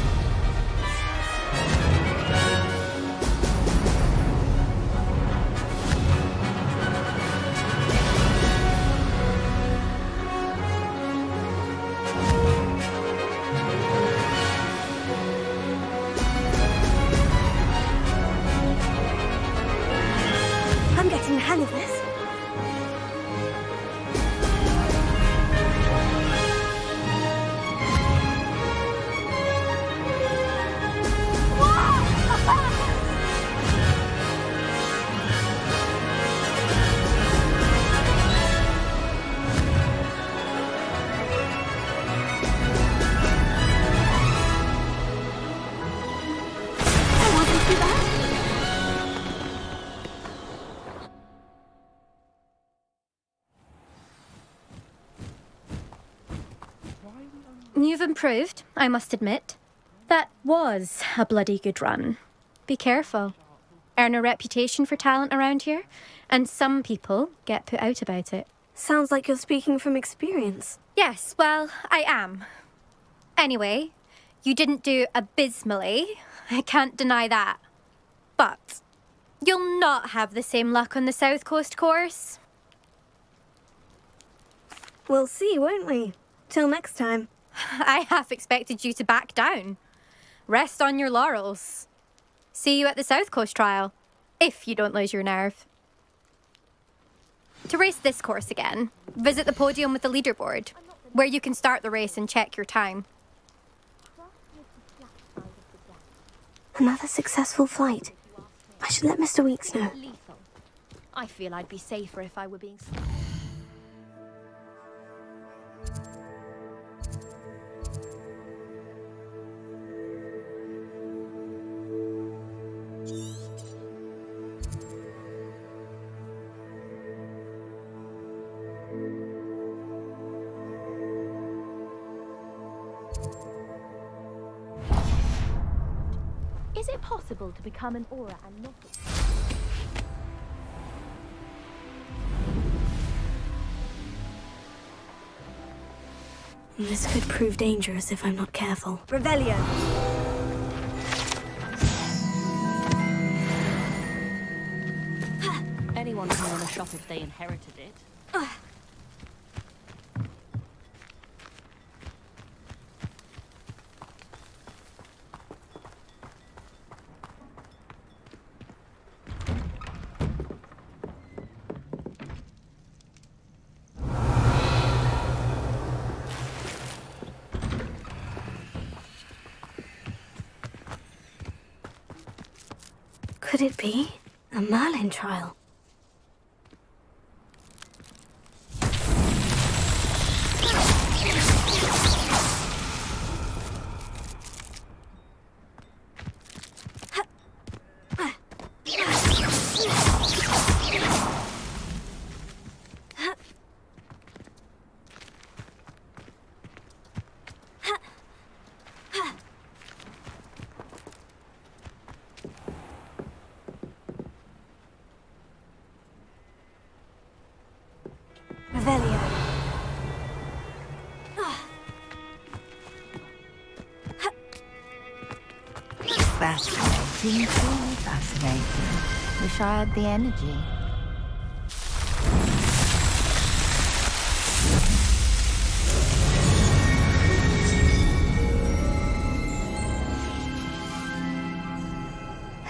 S3: I'm getting the hang of this. That wasn't too bad.
S19: You've improved, I must admit. That was a bloody good run. Be careful. Earn a reputation for talent around here, and some people get put out about it.
S3: Sounds like you're speaking from experience.
S19: Yes, well, I am. Anyway, you didn't do abysmally. I can't deny that. But you'll not have the same luck on the South Coast course.
S3: We'll see, won't we? Till next time.
S19: I half expected you to back down. Rest on your laurels. See you at the South Coast trial, if you don't lose your nerve. To race this course again, visit the podium with the leaderboard, where you can start the race and check your time.
S3: Another successful flight. I should let Mr. Weeks know.
S20: I feel I'd be safer if I were being... Is it possible to become an aura and not...
S3: This could prove dangerous if I'm not careful.
S2: Revelio.
S20: Anyone can run a shop if they inherited it.
S3: Could it be a Merlin trial?
S21: Fascinating, truly fascinating. Wish I had the energy.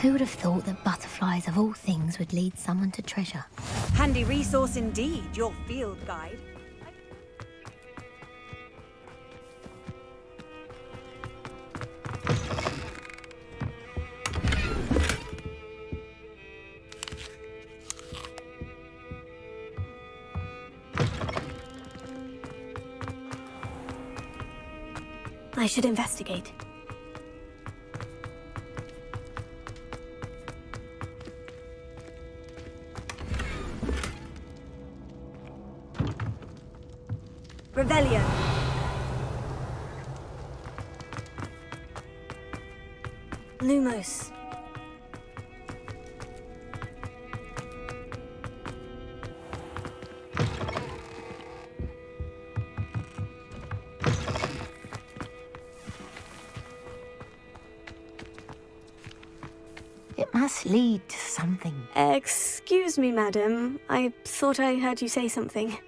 S19: Who would have thought that butterflies of all things would lead someone to treasure?
S2: Handy resource indeed, your field guide.
S3: I should investigate.
S2: Revelio.
S3: Lumos.
S21: It must lead to something.
S3: Excuse me, madam. I thought I heard you say something.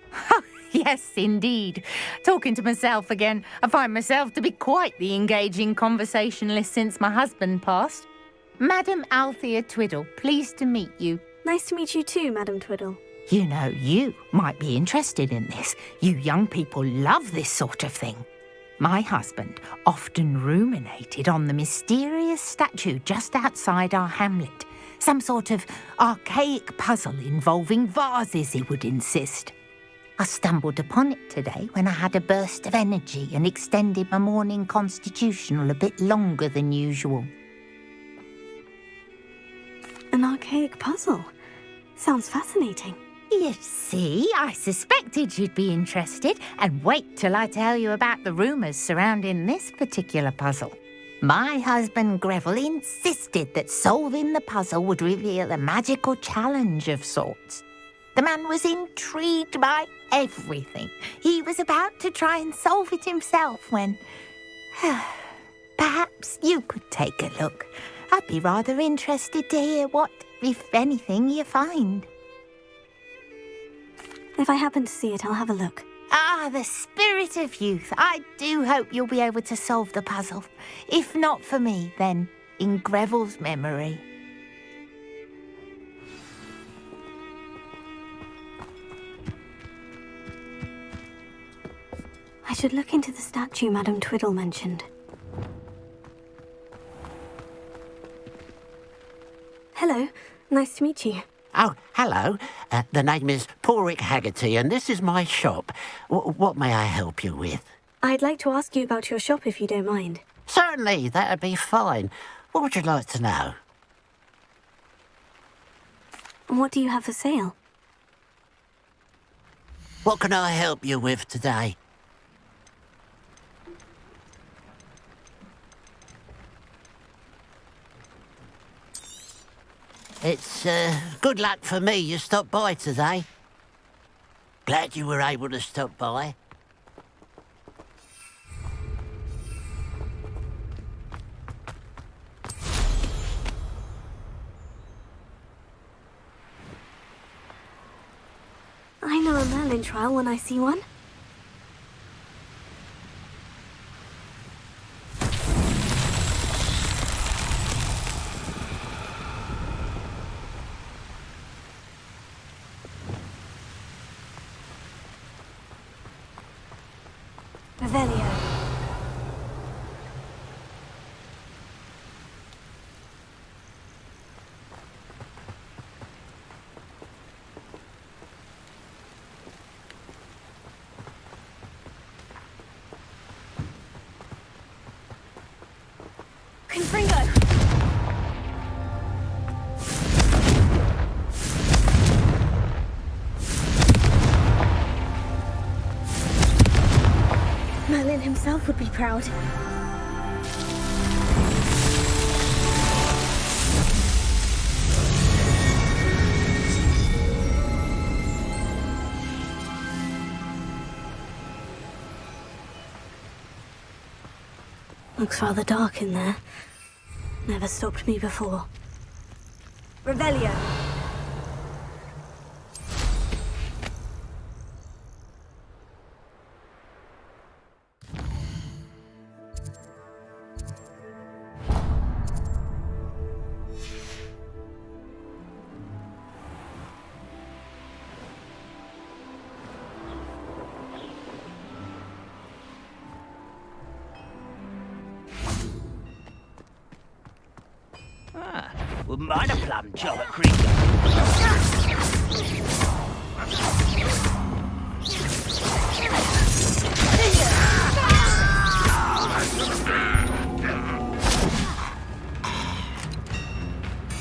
S21: Yes, indeed. Talking to myself again. I find myself to be quite the engaging conversationalist since my husband passed. Madam Althea Twiddle, pleased to meet you.
S3: Nice to meet you too, Madam Twiddle.
S21: You know, you might be interested in this. You young people love this sort of thing. My husband often ruminated on the mysterious statue just outside our hamlet. Some sort of archaic puzzle involving vases, he would insist. I stumbled upon it today when I had a burst of energy and extended my morning constitutional a bit longer than usual.
S3: An archaic puzzle. Sounds fascinating.
S21: You see, I suspected you'd be interested, and wait till I tell you about the rumours surrounding this particular puzzle. My husband Greville insisted that solving the puzzle would reveal a magical challenge of sorts. The man was intrigued by everything. He was about to try and solve it himself when... Perhaps you could take a look. I'd be rather interested to hear what, if anything, you find.
S3: If I happen to see it, I'll have a look.
S21: Ah, the spirit of youth. I do hope you'll be able to solve the puzzle. If not for me, then in Greville's memory.
S3: I should look into the statue Madam Twiddle mentioned. Hello, nice to meet you.
S22: Oh, hello. The name is Porrick Haggerty, and this is my shop. What may I help you with?
S3: I'd like to ask you about your shop if you don't mind.
S22: Certainly, that'd be fine. What would you like to know?
S3: What do you have for sale?
S22: What can I help you with today? It's good luck for me you stopped by today. Glad you were able to stop by.
S3: I know a Merlin trial when I see one. Revelio. Confringo. Merlin himself would be proud. Looks rather dark in there. never stopped me before.
S2: Revelio.
S15: Wouldn't mind a plum job at Gringo.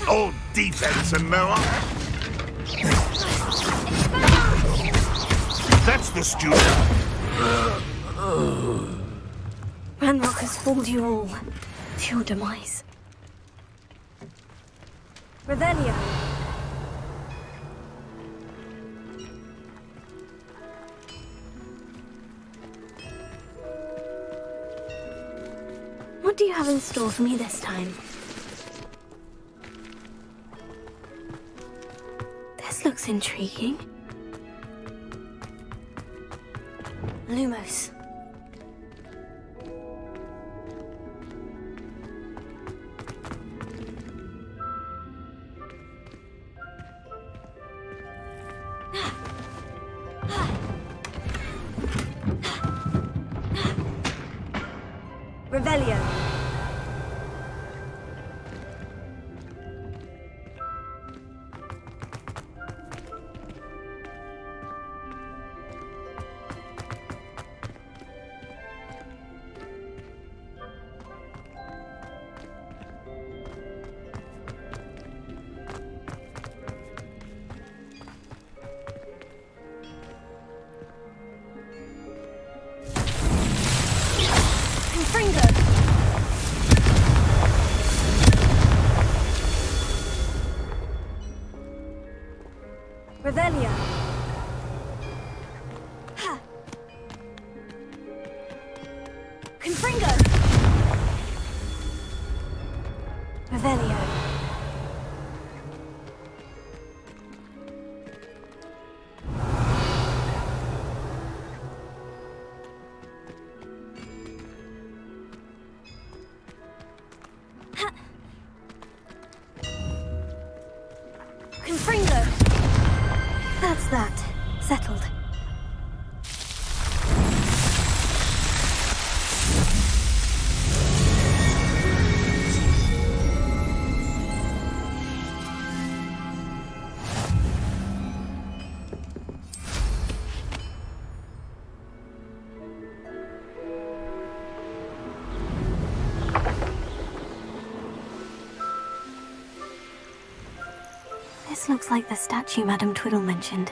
S7: Old defense and no up. That's the student.
S3: Ranrock has fooled you all to your demise.
S2: Revelio.
S3: What do you have in store for me this time? This looks intriguing. Lumos.
S2: Revelio. Revelio. Ha. Confringo. Revelio. Ha. Confringo.
S3: That's that. Settled. This looks like the statue Madame Twiddle mentioned.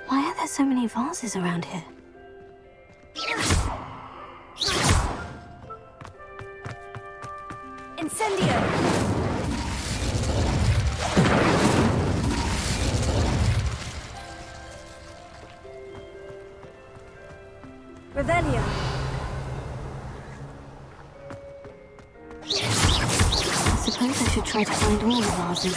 S3: Why are there so many vases around here?
S2: Incendio. Revelio.
S3: I suppose I should try to find all the vases.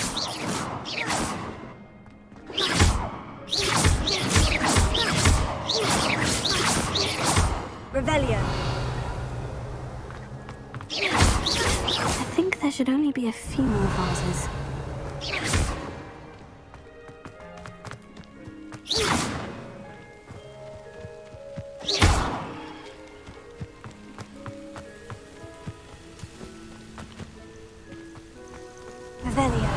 S2: Revelio.
S3: I think there should only be a few more vases.
S2: Revelio.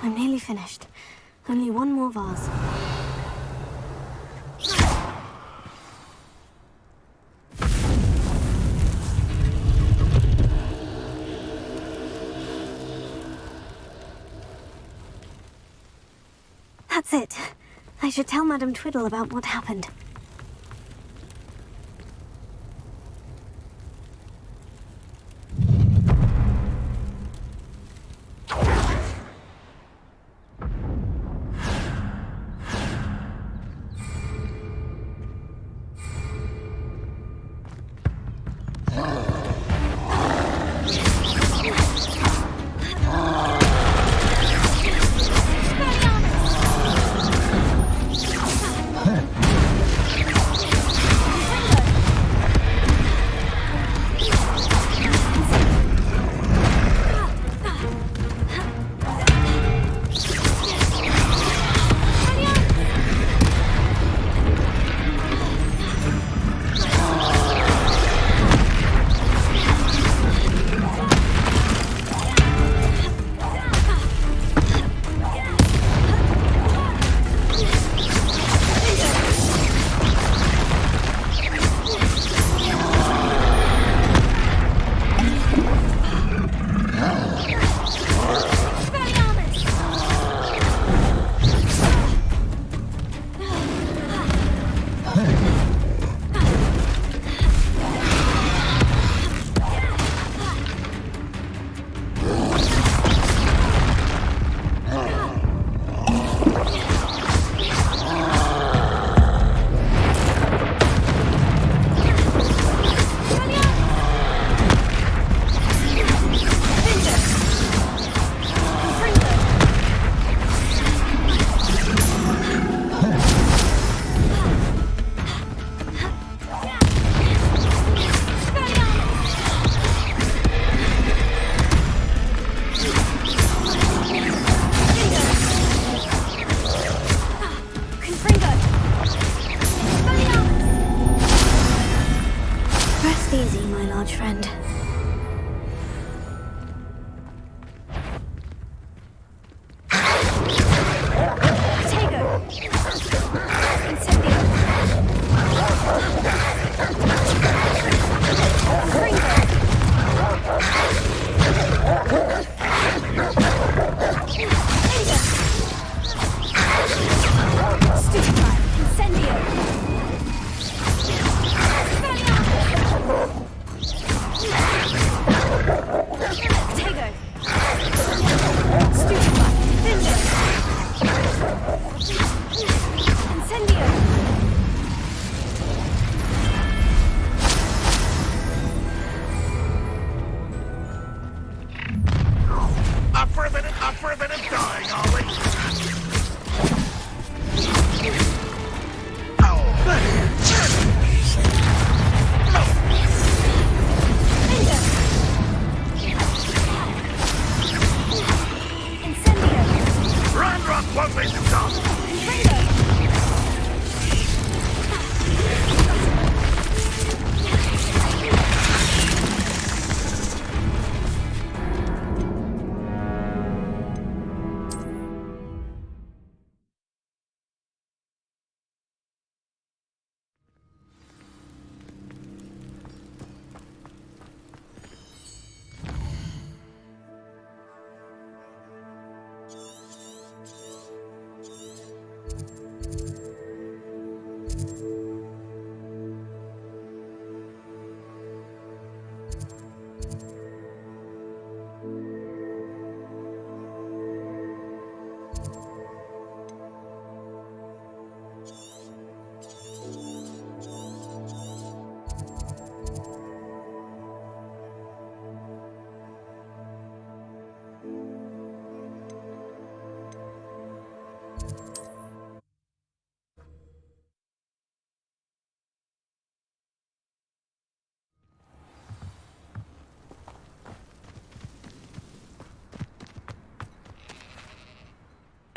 S3: I'm nearly finished. Only one more vase. That's it. I should tell Madame Twiddle about what happened.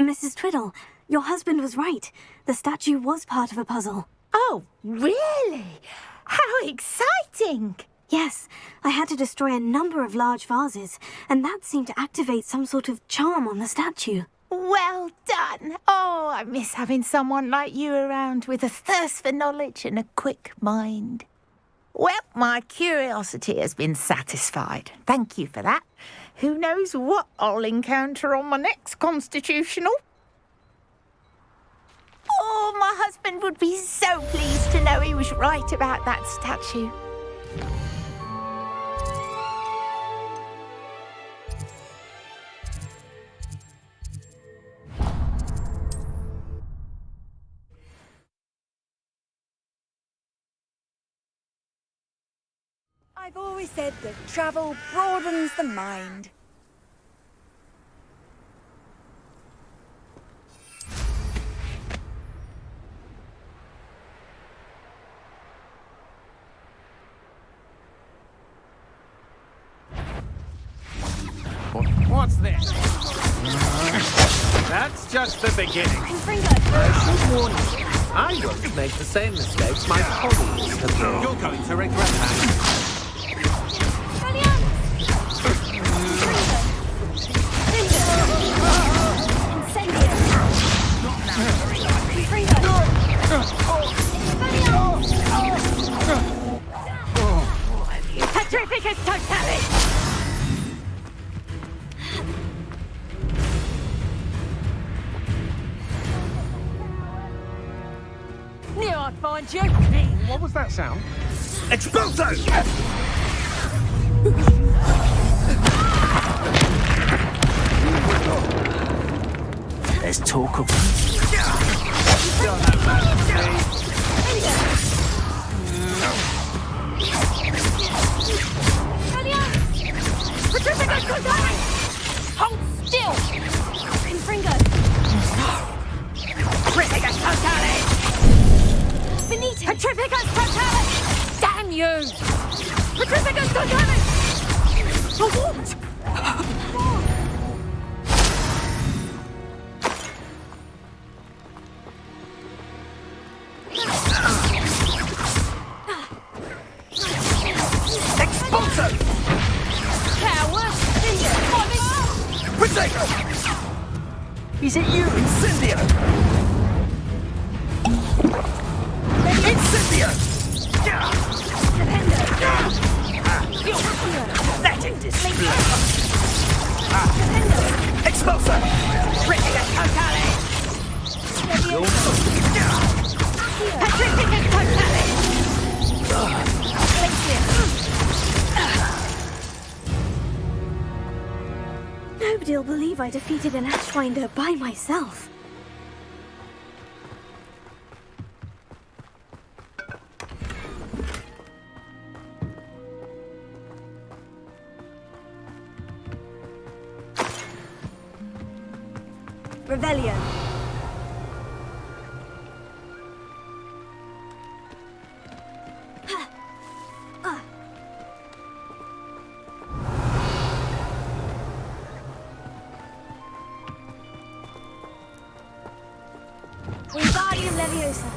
S3: Mrs. Twiddle, your husband was right. The statue was part of a puzzle.
S21: Oh, really? How exciting!
S3: Yes, I had to destroy a number of large vases, and that seemed to activate some sort of charm on the statue.
S21: Well done. Oh, I miss having someone like you around with a thirst for knowledge and a quick mind. Well, my curiosity has been satisfied. Thank you for that. Who knows what I'll encounter on my next constitutional? husband would be so pleased to know he was right about that statue.
S2: I've always said that travel broadens the mind.
S6: What's this? That's just the beginning. I should warn you, I won't make the same mistakes my colleagues have made. You're going to regret that.
S4: Petrificus totalis! Knew I'd find you!
S6: What was that sound?
S7: Expulso!
S10: There's talk of...
S4: Hold still! Confringo! Petrificus totalis! Benito! Petrificus totalis! Damn you! Petrificus totalis! For what?
S7: Expulso!
S4: Coward!
S7: Protego!
S10: Is it you?
S7: Incendio! Incendio!
S4: Let him display!
S7: Expulso!
S4: Petrificus totalis! Petrificus totalis!
S3: Nobody'll believe I defeated an Ashwinder by myself.
S2: Revelio. Wingardium Leviosa.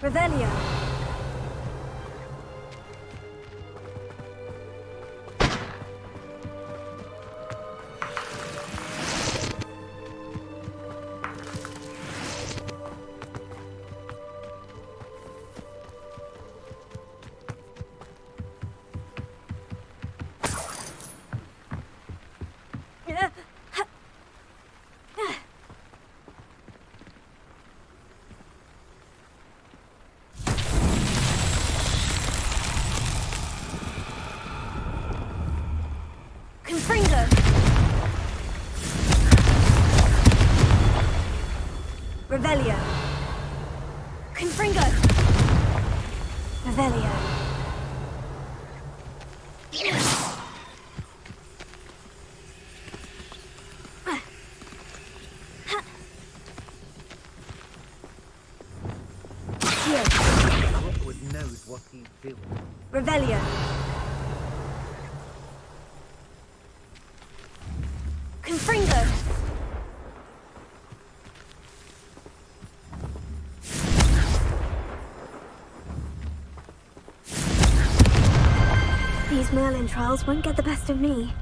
S2: Revelio. Confringo. Revelio. Confringo. Revelio.
S6: Rookwood knows what he's doing.
S2: Revelio. Confringo.
S3: These Merlin trials won't get the best of me.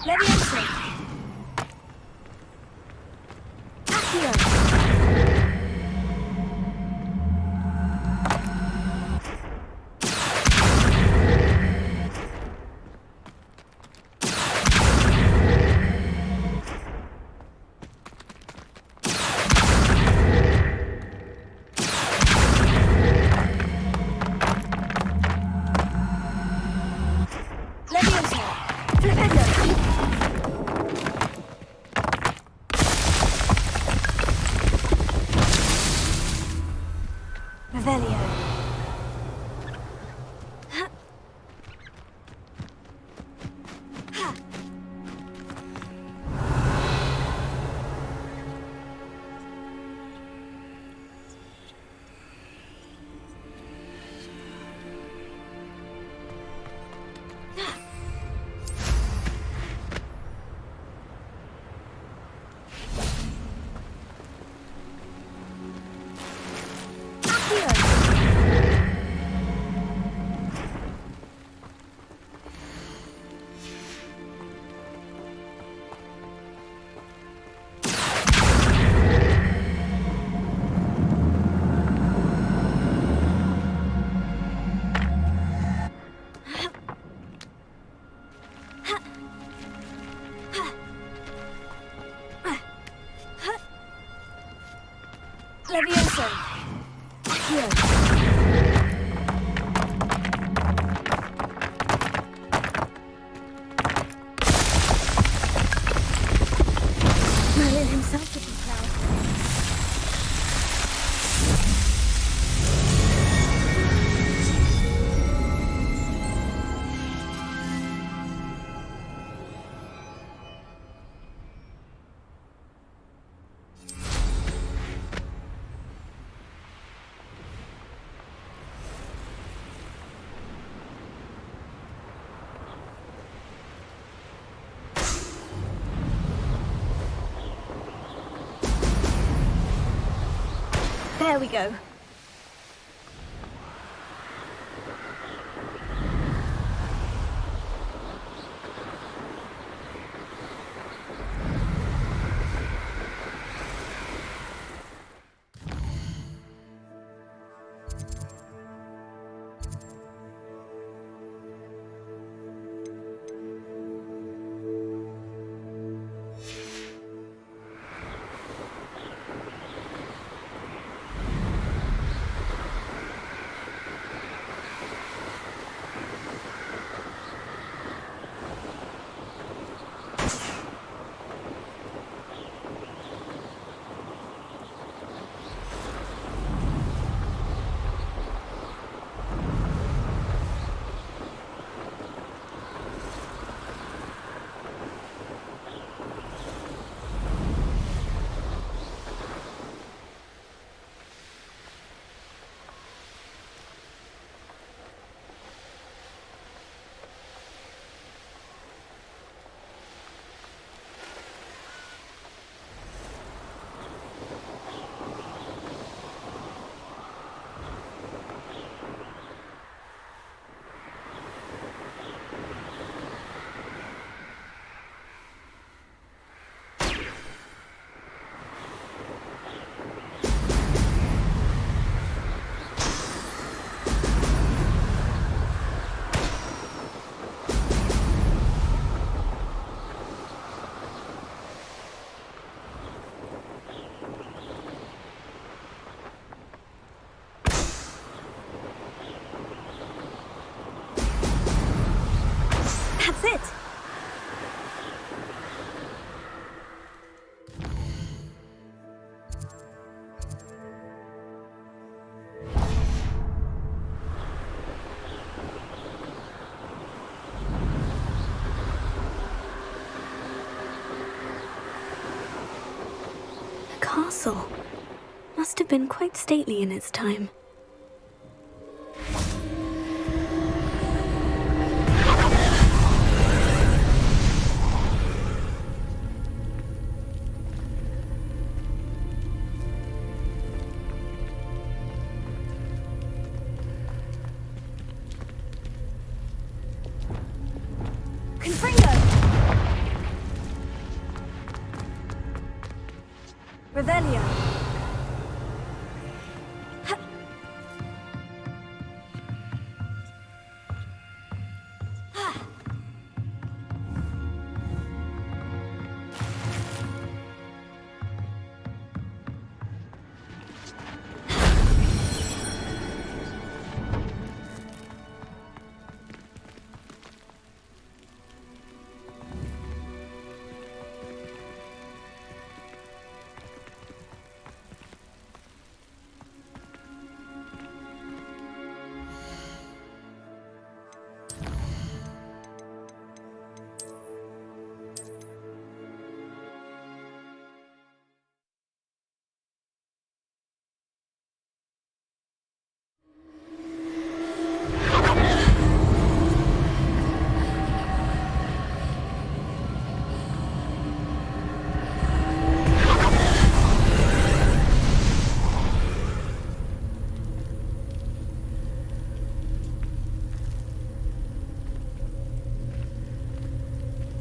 S3: Leviosa! Accio! Leviosa! Accio! Merlin himself would be proud. There we go. That's it! The castle must have been quite stately in its time.
S2: Confringo! Revelio.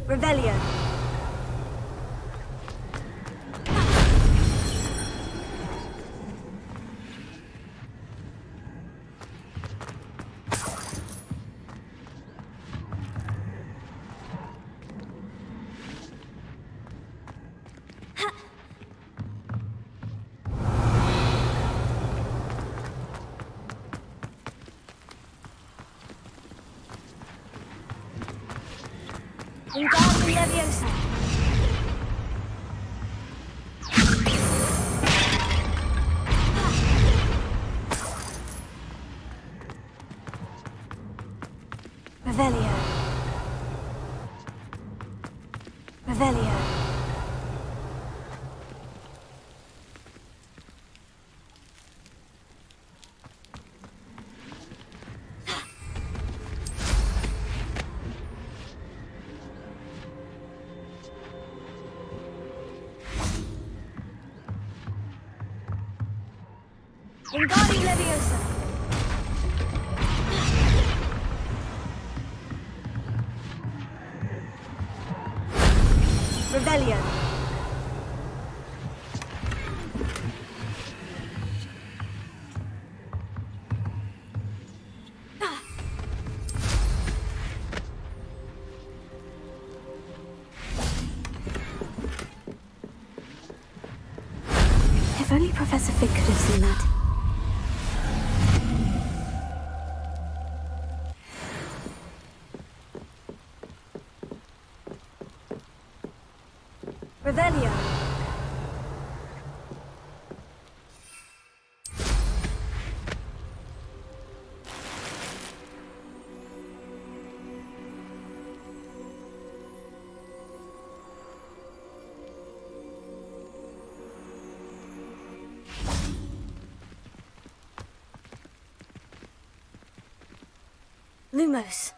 S2: Revelio. Wingardium Leviosa. Revelio. Revelio. Wingardium Leviosa. Revelio.
S3: If only Professor Fig could have seen that.
S2: Revelio.
S3: Lumos.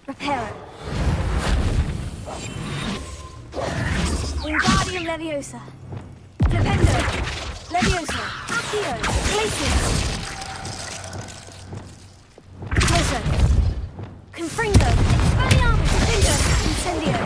S2: Reparo. Wingardium Leviosa. Flipendo. Leviosa. Accio. Glacius. Closer. Confringo. Spelliarmus. Finger. Incendio.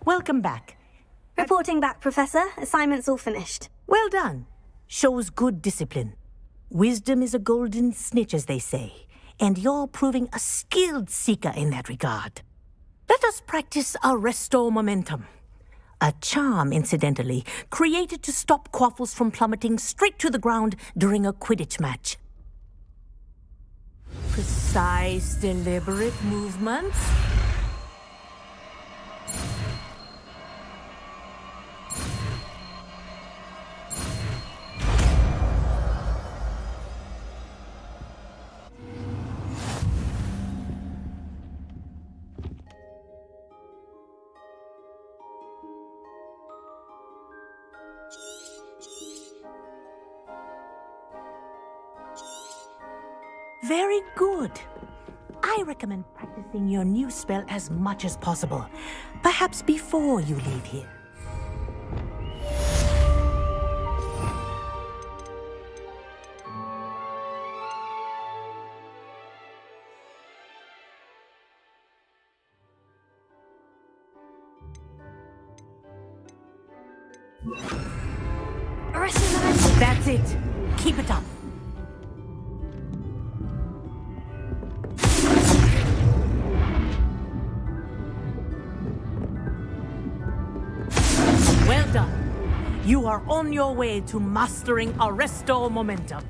S8: Welcome back.
S3: Reporting back, Professor. Assignment's all finished.
S8: Well done. Shows good discipline. Wisdom is a golden snitch, as they say, and you're proving a skilled seeker in that regard. Let us practice our restore momentum. A charm, incidentally, created to stop quaffles from plummeting straight to the ground during a Quidditch match. Precise, deliberate movements. Very good. I recommend practicing your new spell as much as possible. Perhaps before you leave here. That's it. Keep it up. Well done. You are on your way to mastering Arresto Momentum.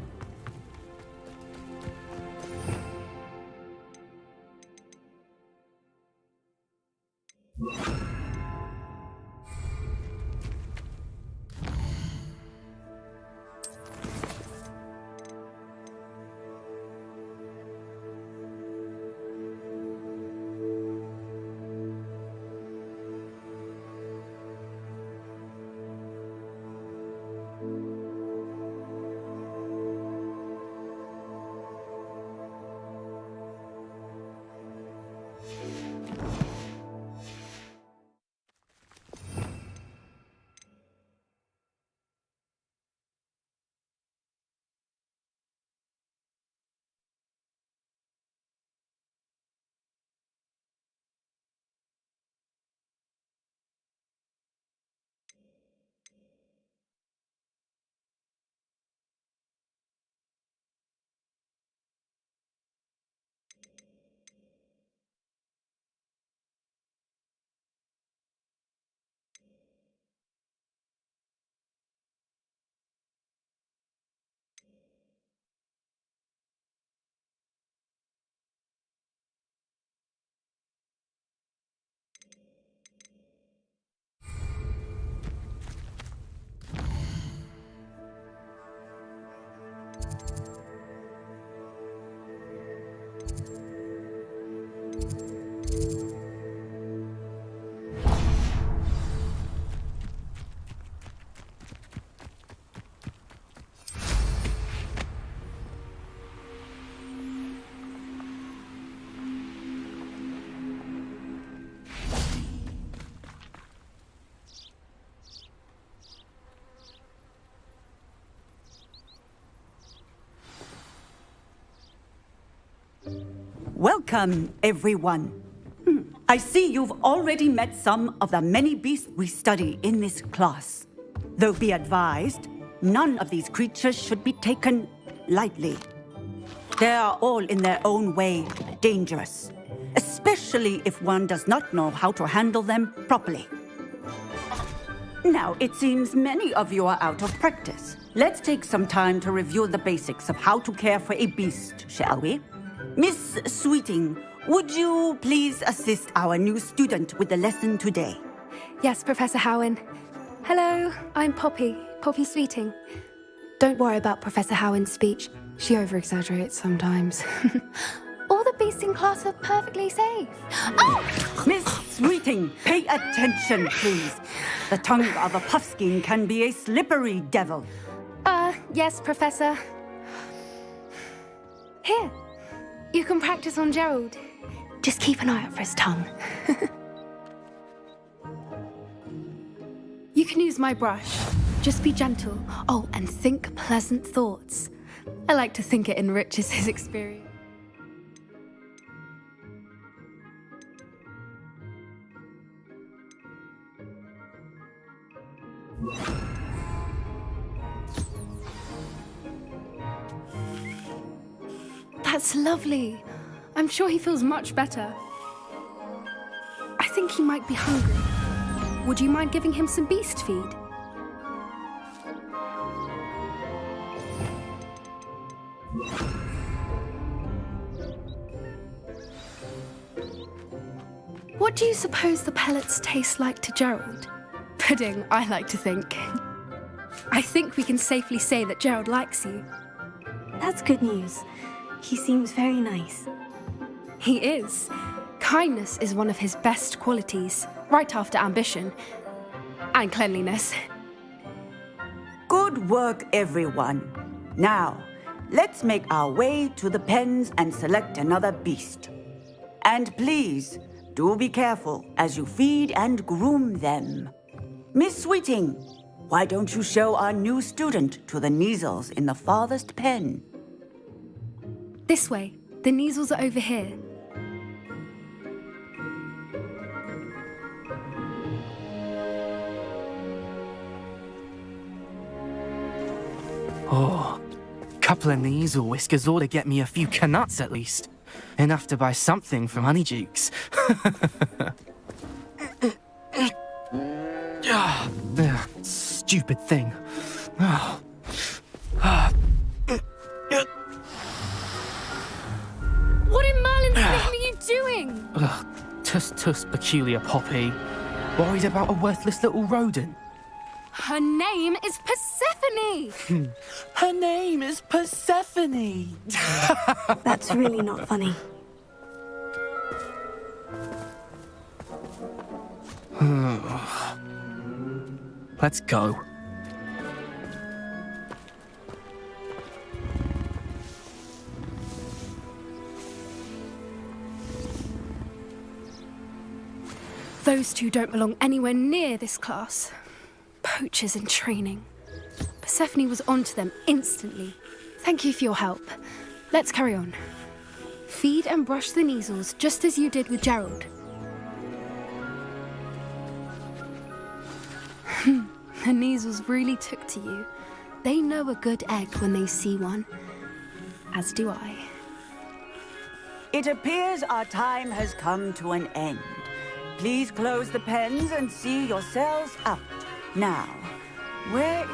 S18: Welcome, everyone. I see you've already met some of the many beasts we study in this class. Though be advised, none of these creatures should be taken lightly. They are all in their own way dangerous, especially if one does not know how to handle them properly. Now, it seems many of you are out of practice. Let's take some time to review the basics of how to care for a beast, shall we? Miss Sweeting, would you please assist our new student with the lesson today?
S5: Yes, Professor Howen. Hello, I'm Poppy Sweeting. Don't worry about Professor Howen's speech. She over-exaggerates sometimes. All the beasts in class are perfectly safe. Oh!
S18: Miss Sweeting, pay attention, please. The tongue of a puffskein can be a slippery devil.
S5: Yes, Professor. Here, you can practice on Gerald. Just keep an eye out for his tongue. You can use my brush. Just be gentle. Oh, and think pleasant thoughts. I like to think it enriches his experience. That's lovely. I'm sure he feels much better. I think he might be hungry. would you mind giving him some beast feed? What do you suppose the pellets taste like to Gerald? Pudding, I like to think. I think we can safely say that Gerald likes you.
S3: That's good news. He seems very nice.
S5: He is. Kindness is one of his best qualities, right after ambition. And cleanliness.
S18: Good work, everyone. Now, let's make our way to the pens and select another beast. And please, do be careful as you feed and groom them. Miss Sweeting, why don't you show our new student to the Kneazles in the farthest pen?
S5: This way. The Kneazles are over here.
S9: Oh, couple of Kneazle whiskers ought to get me a few canuts at least. Enough to buy something from Honeydukes. Stupid thing.
S5: What in Merlin's name are you doing?
S9: Tuss, peculiar Poppy. Worried about a worthless little rodent.
S5: Her name is Persephone!
S9: Her name is Persephone!
S3: That's really not funny.
S9: Let's go.
S5: Those two don't belong anywhere near this class. Poachers in training. Persephone was onto them instantly. Thank you for your help. Let's carry on. Feed and brush the Kneazles just as you did with Gerald. The Kneazles really took to you. They know a good egg when they see one. As do I.
S18: It appears our time has come to an end. Please close the pens and see yourselves out. Now, where is...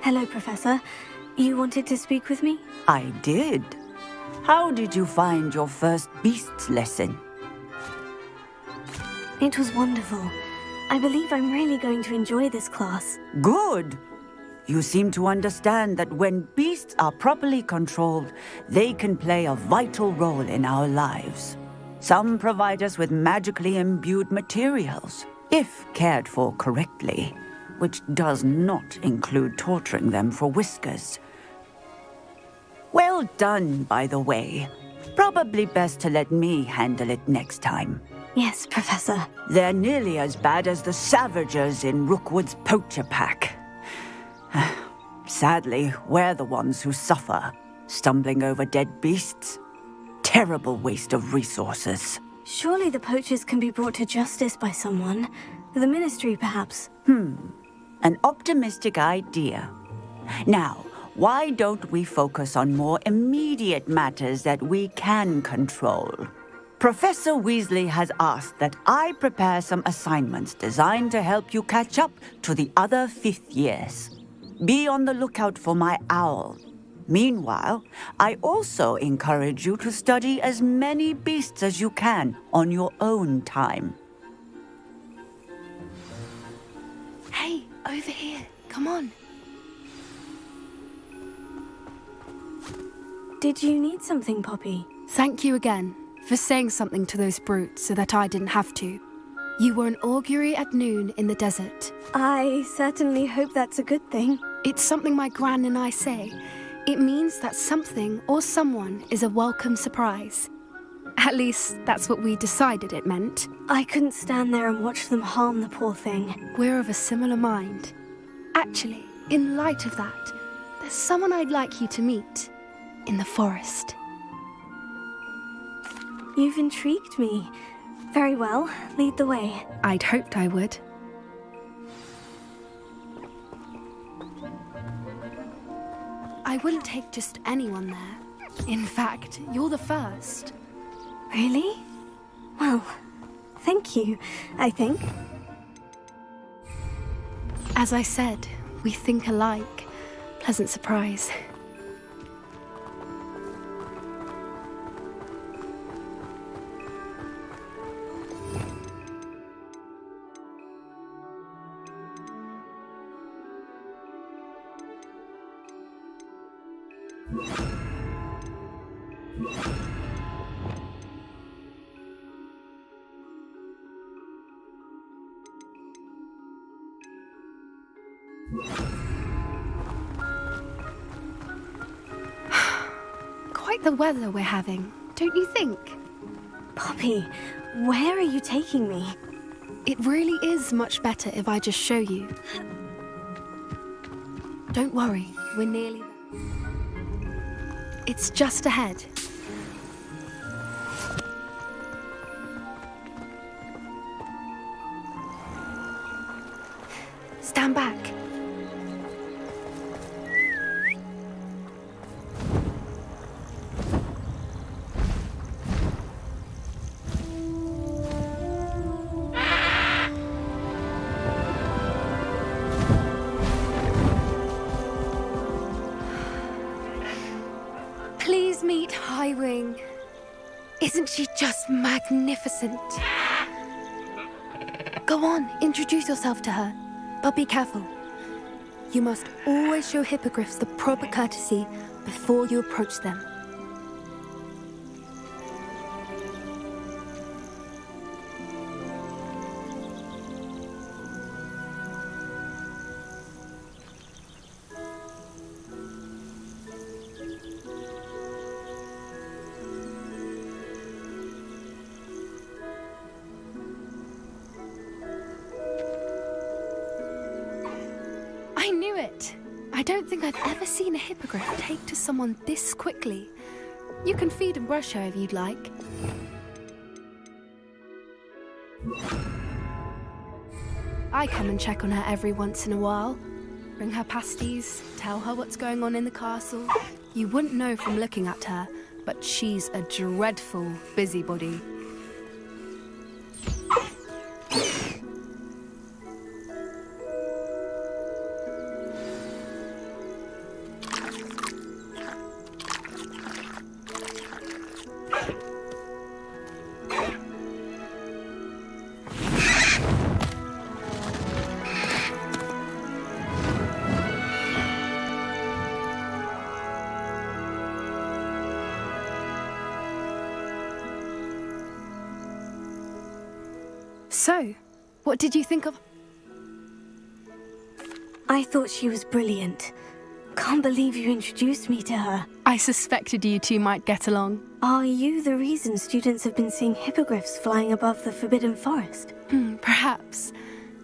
S3: Hello, Professor. You wanted to speak with me?
S18: I did. How did you find your first beasts lesson?
S3: It was wonderful. I believe I'm really going to enjoy this class.
S18: Good. You seem to understand that when beasts are properly controlled, they can play a vital role in our lives. Some provide us with magically imbued materials, if cared for correctly, which does not include torturing them for whiskers. Well done, by the way. Probably best to let me handle it next time.
S3: Yes, Professor.
S18: They're nearly as bad as the Savagers in Rookwood's poacher pack. Sadly, we're the ones who suffer, stumbling over dead beasts. Terrible waste of resources.
S3: Surely the poachers can be brought to justice by someone. The Ministry, perhaps.
S18: An optimistic idea. Now, why don't we focus on more immediate matters that we can control? Professor Weasley has asked that I prepare some assignments designed to help you catch up to the other 5th years. Be on the lookout for my owl. Meanwhile, I also encourage you to study as many beasts as you can on your own time.
S5: over here. Come on.
S3: Did you need something, Poppy?
S5: Thank you again for saying something to those brutes so that I didn't have to. You were an augury at noon in the desert.
S3: I certainly hope that's a good thing.
S5: It's something my gran and I say. It means that something or someone is a welcome surprise. At least, that's what we decided it meant.
S3: I couldn't stand there and watch them harm the poor thing.
S5: We're of a similar mind. Actually, in light of that, there's someone I'd like you to meet. In the forest.
S3: You've intrigued me. Very well, lead the way.
S5: I'd hoped I would. I wouldn't take just anyone there. In fact, you're the first.
S3: Really? Well, thank you, I think.
S5: As I said, we think alike. Pleasant surprise. Quite the weather we're having, don't you think?
S3: Poppy, where are you taking me?
S5: It really is much better if I just show you. Don't worry, we're nearly there. It's just ahead. Stand back. Please meet Highwing. Isn't she just magnificent? Go on, introduce yourself to her. But be careful. You must always show hippogriffs the proper courtesy before you approach them. I knew it! I don't think I've ever seen a hippogriff take to someone this quickly. You can feed and brush her if you'd like. I come and check on her every once in a while. Bring her pasties, tell her what's going on in the castle. You wouldn't know from looking at her, but she's a dreadful busybody. So, what did you think of...
S3: I thought she was brilliant. Can't believe you introduced me to her.
S5: I suspected you two might get along.
S3: Are you the reason students have been seeing hippogriffs flying above the Forbidden Forest?
S5: Perhaps.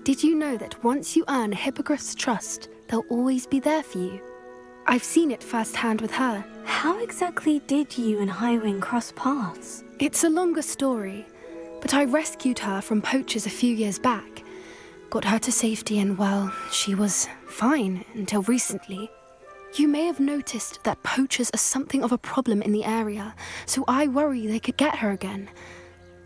S5: Did you know that once you earn a hippogriff's trust, they'll always be there for you? I've seen it firsthand with her.
S3: How exactly did you and Highwing cross paths?
S5: It's a longer story, but I rescued her from poachers a few years back. Got her to safety and, well, she was fine until recently. You may have noticed that poachers are something of a problem in the area, so I worry they could get her again.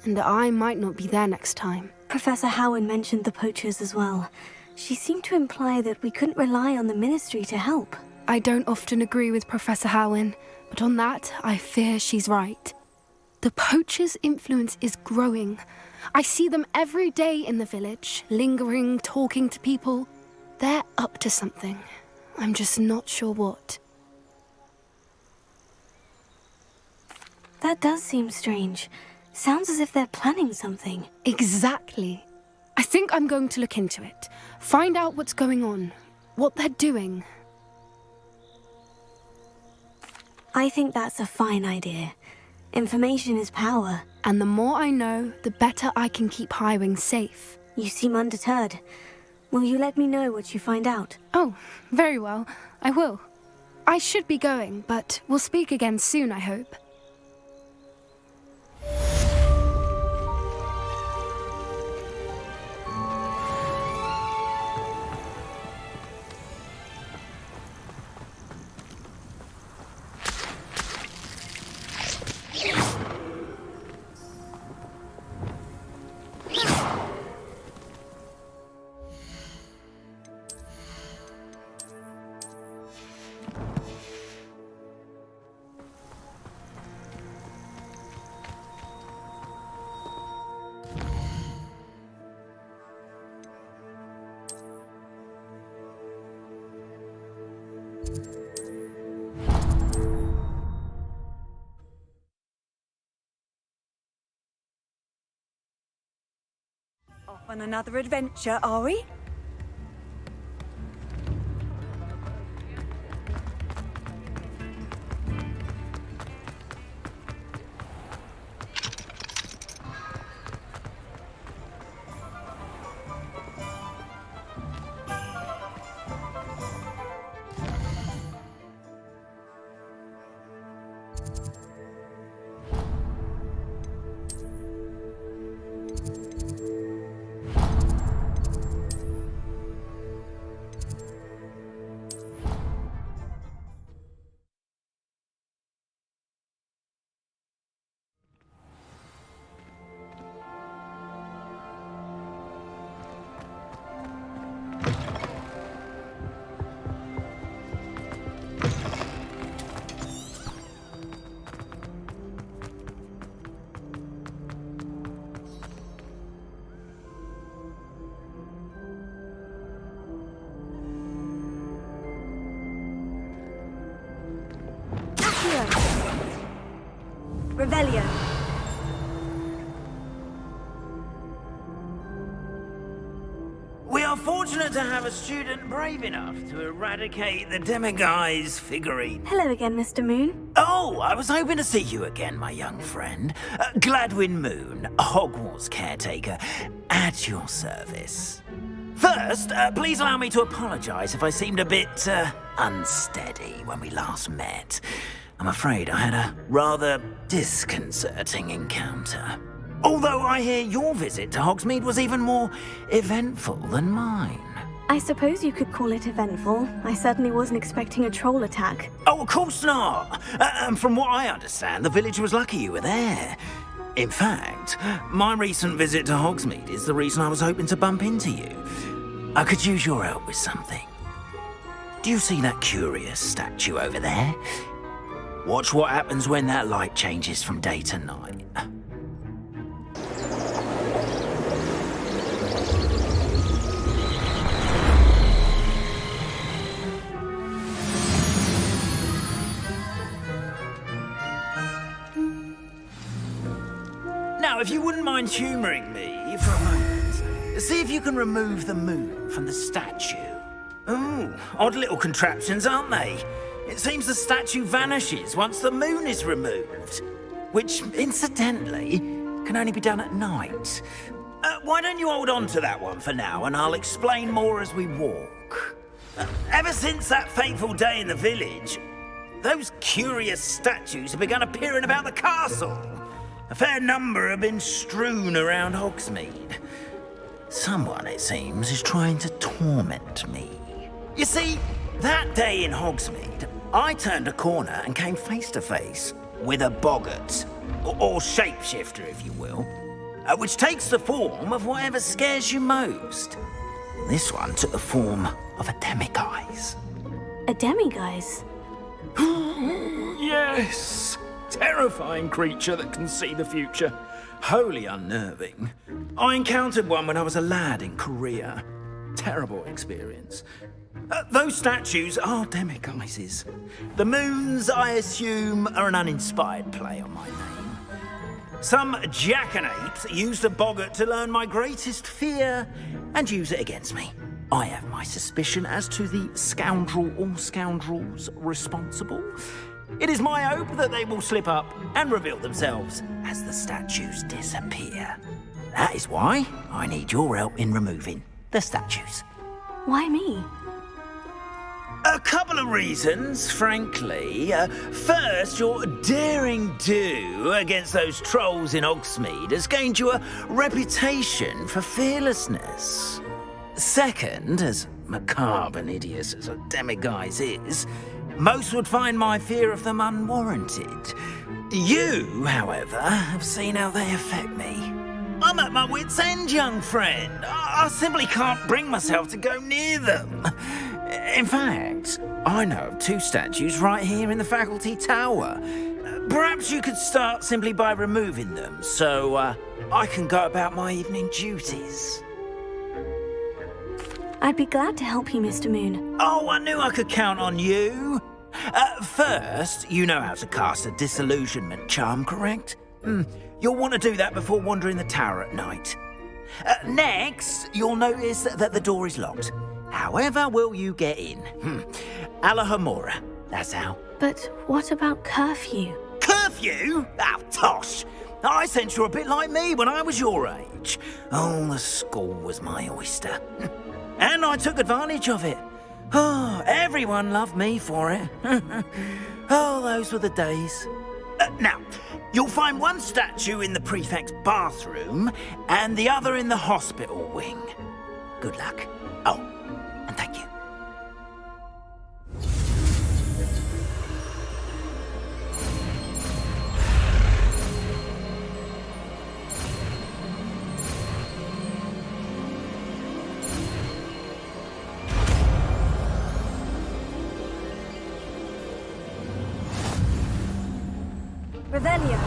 S5: And I might not be there next time.
S3: Professor Howard mentioned the poachers as well. She seemed to imply that we couldn't rely on the Ministry to help.
S5: I don't often agree with Professor Howard, but on that, I fear she's right. The poachers' influence is growing. I see them every day in the village, lingering, talking to people. They're up to something. I'm just not sure what.
S3: That does seem strange. Sounds as if they're planning something.
S5: Exactly. I think I'm going to look into it. Find out what's going on. What they're doing.
S3: I think that's a fine idea. Information is power.
S5: And the more I know, the better I can keep Highwing safe.
S3: You seem undeterred. Will you let me know what you find out?
S5: Oh, very well. I will. I should be going, but we'll speak again soon, I hope.
S2: Off on another adventure, are we? Revelio.
S15: We are fortunate to have a student brave enough to eradicate the demiguise figurine.
S3: Hello again, Mr. Moon.
S15: Oh, I was hoping to see you again, my young friend. Gladwin Moon, Hogwarts caretaker, at your service. First, please allow me to apologise if I seemed a bit unsteady when we last met. I'm afraid I had a rather disconcerting encounter. Although I hear your visit to Hogsmeade was even more eventful than mine.
S3: I suppose you could call it eventful. I certainly wasn't expecting a troll attack.
S15: Oh, of course not! And from what I understand, the village was lucky you were there. In fact, my recent visit to Hogsmeade is the reason I was hoping to bump into you. I could use your help with something. Do you see that curious statue over there? Watch what happens when that light changes from day to night. Now, if you wouldn't mind humouring me for a moment, see if you can remove the moon from the statue. Ooh, odd little contraptions, aren't they? It seems the statue vanishes once the moon is removed, which, incidentally, can only be done at night. Why don't you hold on to that one for now, and I'll explain more as we walk. Ever since that fateful day in the village, those curious statues have begun appearing about the castle. A fair number have been strewn around Hogsmeade. Someone, it seems, is trying to torment me. You see, that day in Hogsmeade, I turned a corner and came face to face with a boggart, or shapeshifter, if you will, which takes the form of whatever scares you most. This one took the form of a demiguise.
S3: A demiguise?
S15: Yes! Terrifying creature that can see the future. Wholly unnerving. I encountered one when I was a lad in Korea. terrible experience. Those statues are demiguises. The moons, I assume, are an uninspired play on my name. Some jackanapes used a boggart to learn my greatest fear and use it against me. I have my suspicion as to the scoundrel or scoundrels responsible. It is my hope that they will slip up and reveal themselves as the statues disappear. That is why I need your help in removing the statues.
S3: Why me?
S15: A couple of reasons, frankly. First, your daring do against those trolls in Hogsmeade has gained you a reputation for fearlessness. Second, as macabre and hideous as a demiguise is, most would find my fear of them unwarranted. You, however, have seen how they affect me. I'm at my wit's end, young friend. I simply can't bring myself to go near them. In fact, I know of 2 statues right here in the faculty tower. Perhaps you could start simply by removing them, so I can go about my evening duties.
S3: I'd be glad to help you, Mr. Moon.
S15: Oh, I knew I could count on you. First, you know how to cast a disillusionment charm, correct? You'll want to do that before wandering the tower at night. Next, you'll notice that the door is locked. However will you get in? Alahomora, that's how.
S3: But what about curfew?
S15: Curfew? Oh, tosh! I sense you're a bit like me when I was your age. Oh, the school was my oyster. And I took advantage of it. Oh, everyone loved me for it. Oh, those were the days. Now, you'll find one statue in the prefect's bathroom and the other in the hospital wing. Good luck. Oh, and thank you.
S3: Revelio.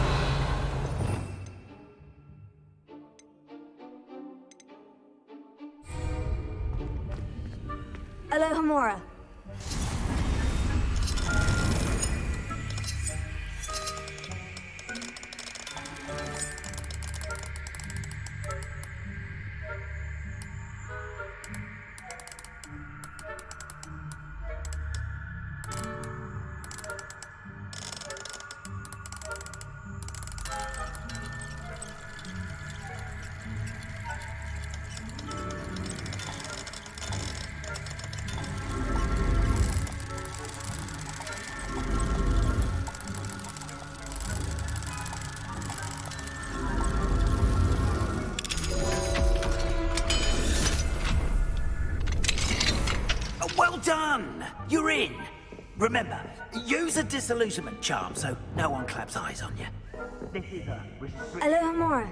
S3: Alohomora.
S15: Well done! You're in. Remember, use a disillusionment charm so no one claps eyes on you. This is a
S3: Alohomora.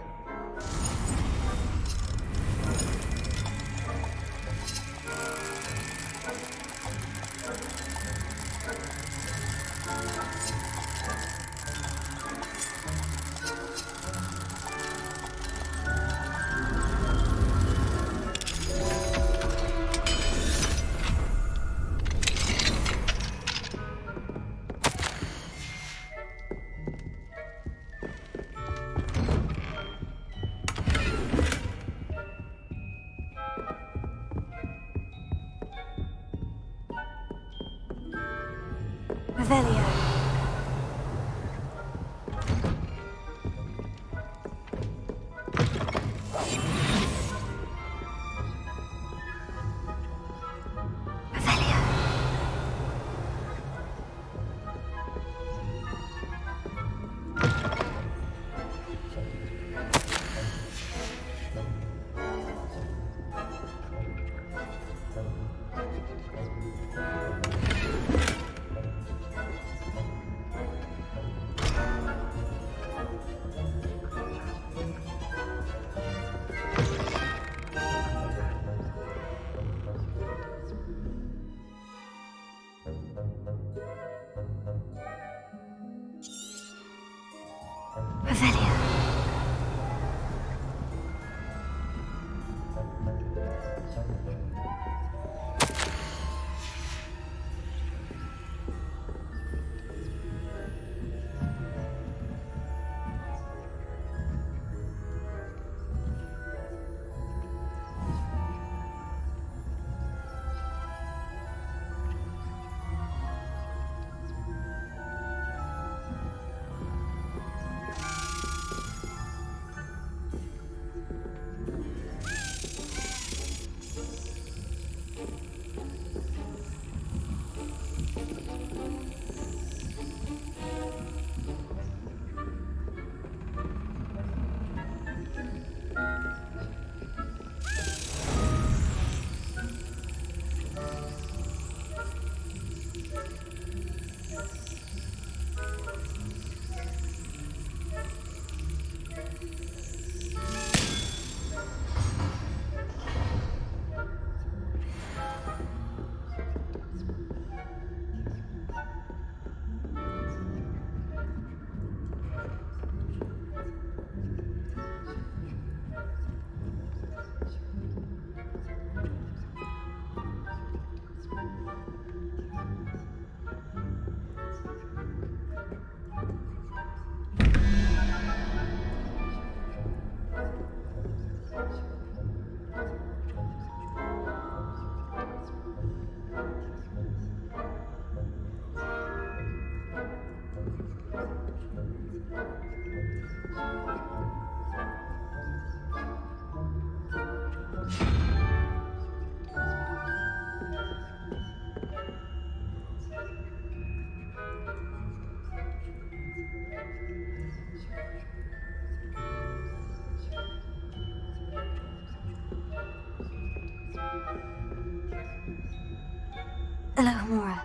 S3: Alohomora.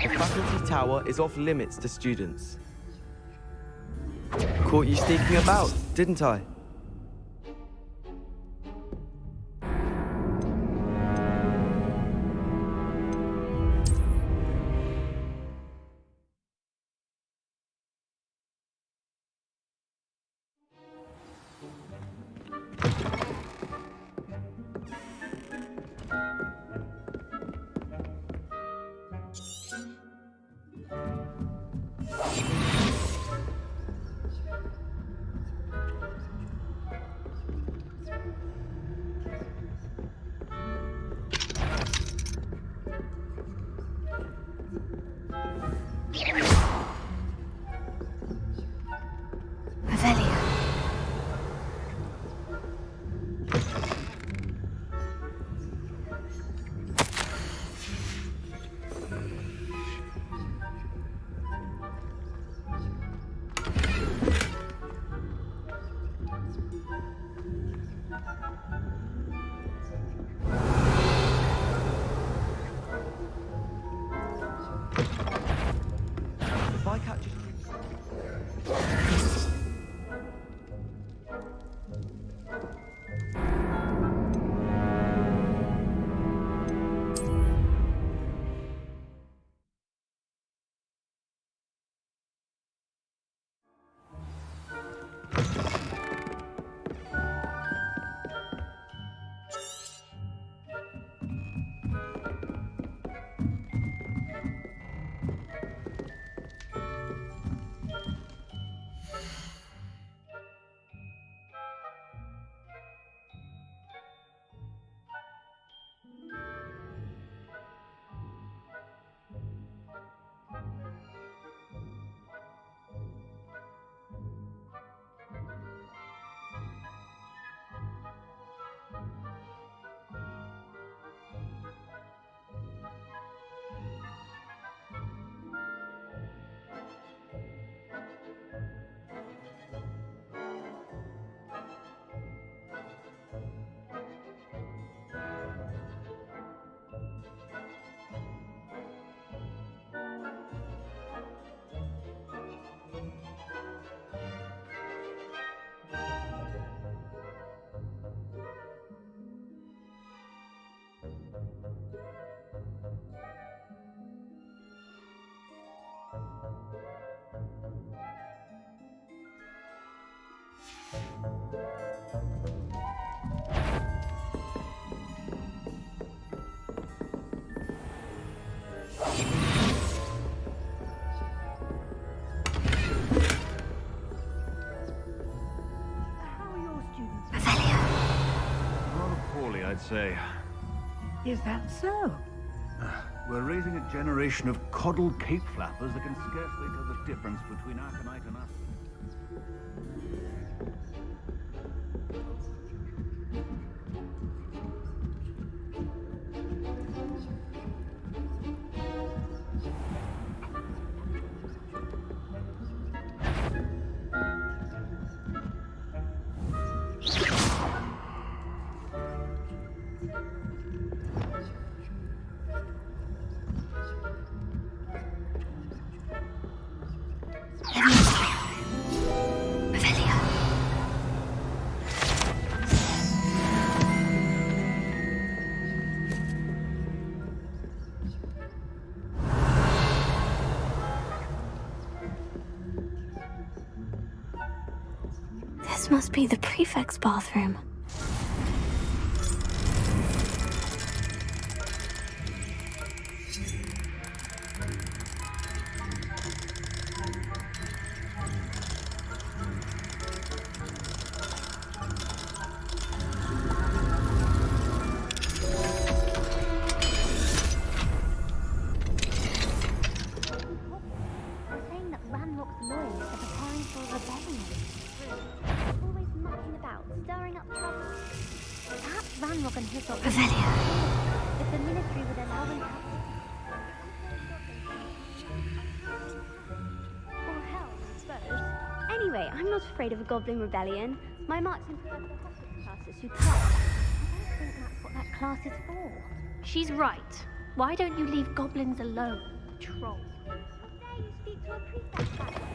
S11: The faculty tower is off limits to students. Caught you sneaking about, didn't I? If I catch you...
S12: I'd say.
S23: Is that so?
S12: We're raising a generation of coddled cape flappers that can scarcely tell the difference between Aconite and us.
S3: This must be the prefect's bathroom.
S1: Anyway, I'm not afraid of a goblin rebellion. My marching Hogwarts class is superb. I don't think that's what that class is for.
S20: She's right. Why don't you leave goblins alone, troll?
S1: How dare you speak to a prefect like that?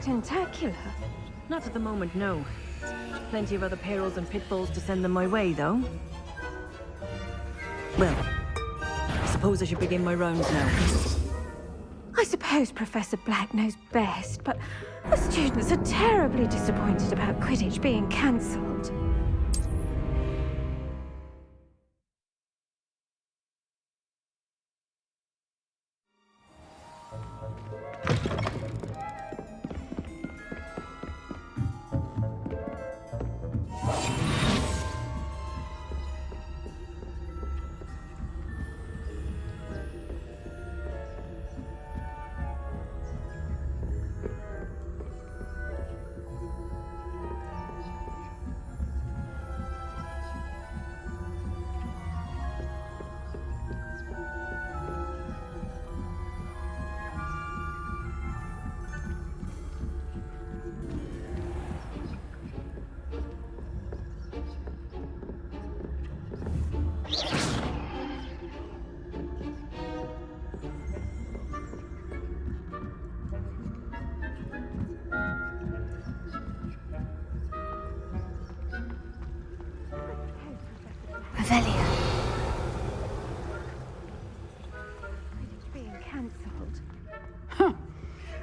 S13: Tentacular? Not at the moment, no. Plenty of other payrolls and pitfalls to send them my way, though. Well, I suppose I should begin my rounds now. I suppose Professor Black knows best, but the students are terribly disappointed about Quidditch being cancelled.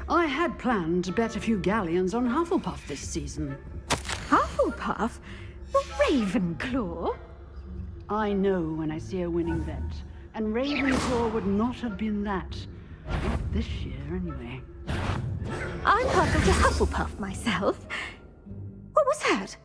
S23: I had planned to bet a few galleons on Hufflepuff this season.
S13: Hufflepuff? The Ravenclaw?
S23: I know when I see a winning bet, and Ravenclaw would not have been that. Not this year, anyway.
S13: I'm partial to Hufflepuff myself. What was that?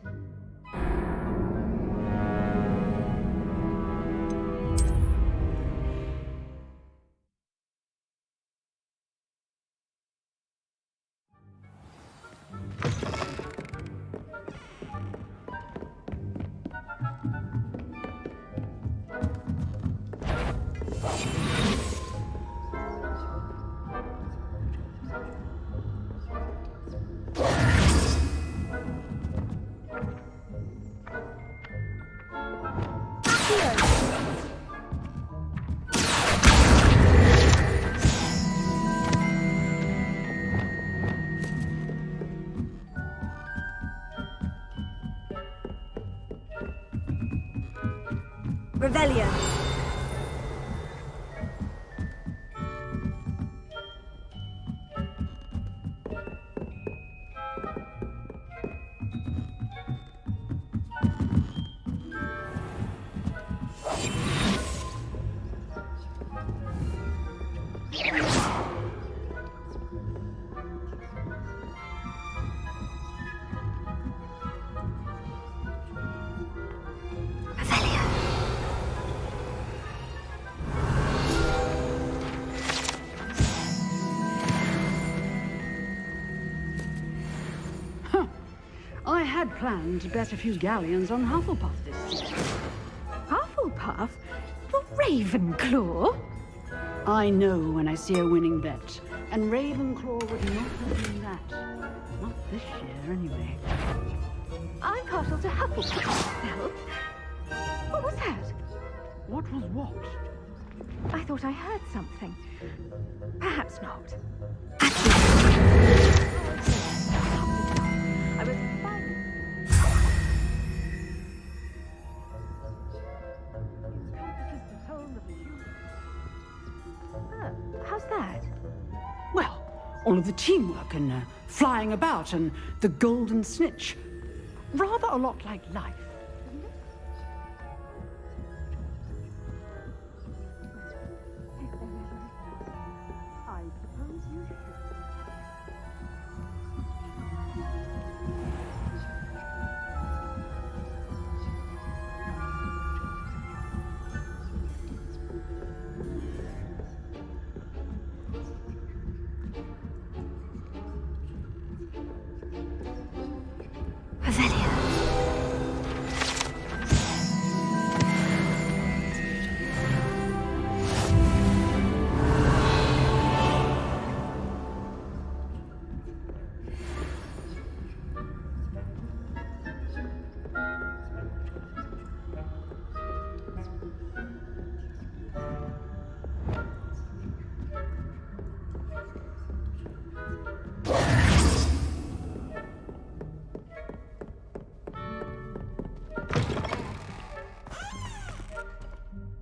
S2: Revelio.
S23: I had planned to bet a few galleons on Hufflepuff this season.
S13: Hufflepuff? The Ravenclaw?
S23: I know when I see a winning bet, And Ravenclaw would not have been that. Not this year, anyway.
S13: I'm partial to Hufflepuff myself. What was that?
S23: What was what?
S13: I thought I heard something. Perhaps not. I was how's that?
S23: Well, all of the teamwork and flying about and the golden snitch. Rather a lot like life.
S13: I suppose you should.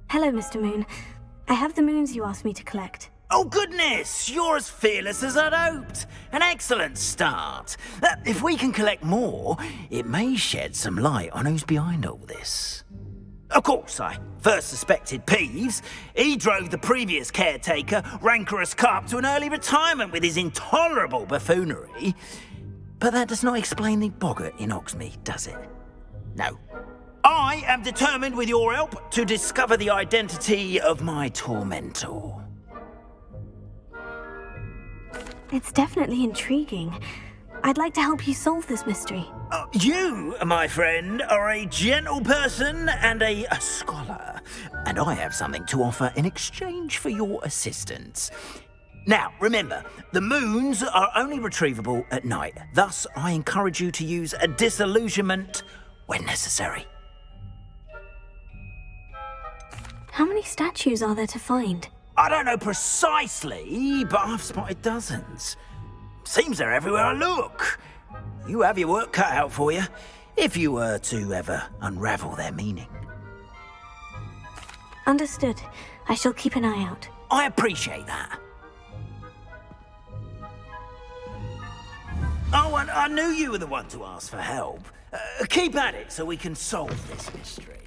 S3: Hello, Mr. Moon. I have the moons you asked me to collect.
S15: Oh, goodness! You're as fearless as I'd hoped. An excellent start. If we can collect more, it may shed some light on who's behind all this. Of course, I first suspected Peeves. He drove the previous caretaker, Rancorous Carp, to an early retirement with his intolerable buffoonery. But that does not explain the boggart in Hogsmeade, does it? No. I am determined, with your help, to discover the identity of my tormentor.
S3: It's definitely intriguing. I'd like to help you solve this mystery.
S15: You, my friend, are a gentle person and a scholar, and I have something to offer in exchange for your assistance. Now, remember, the moons are only retrievable at night. Thus, I encourage you to use a disillusionment when necessary.
S3: How many statues are there to find?
S15: I don't know precisely, but I've spotted dozens. Seems they're everywhere I look. You have your work cut out for you, if you were to ever unravel their meaning.
S3: Understood. I shall keep an eye out.
S15: I appreciate that. Oh, and I knew you were the one to ask for help. Keep at it so we can solve this mystery.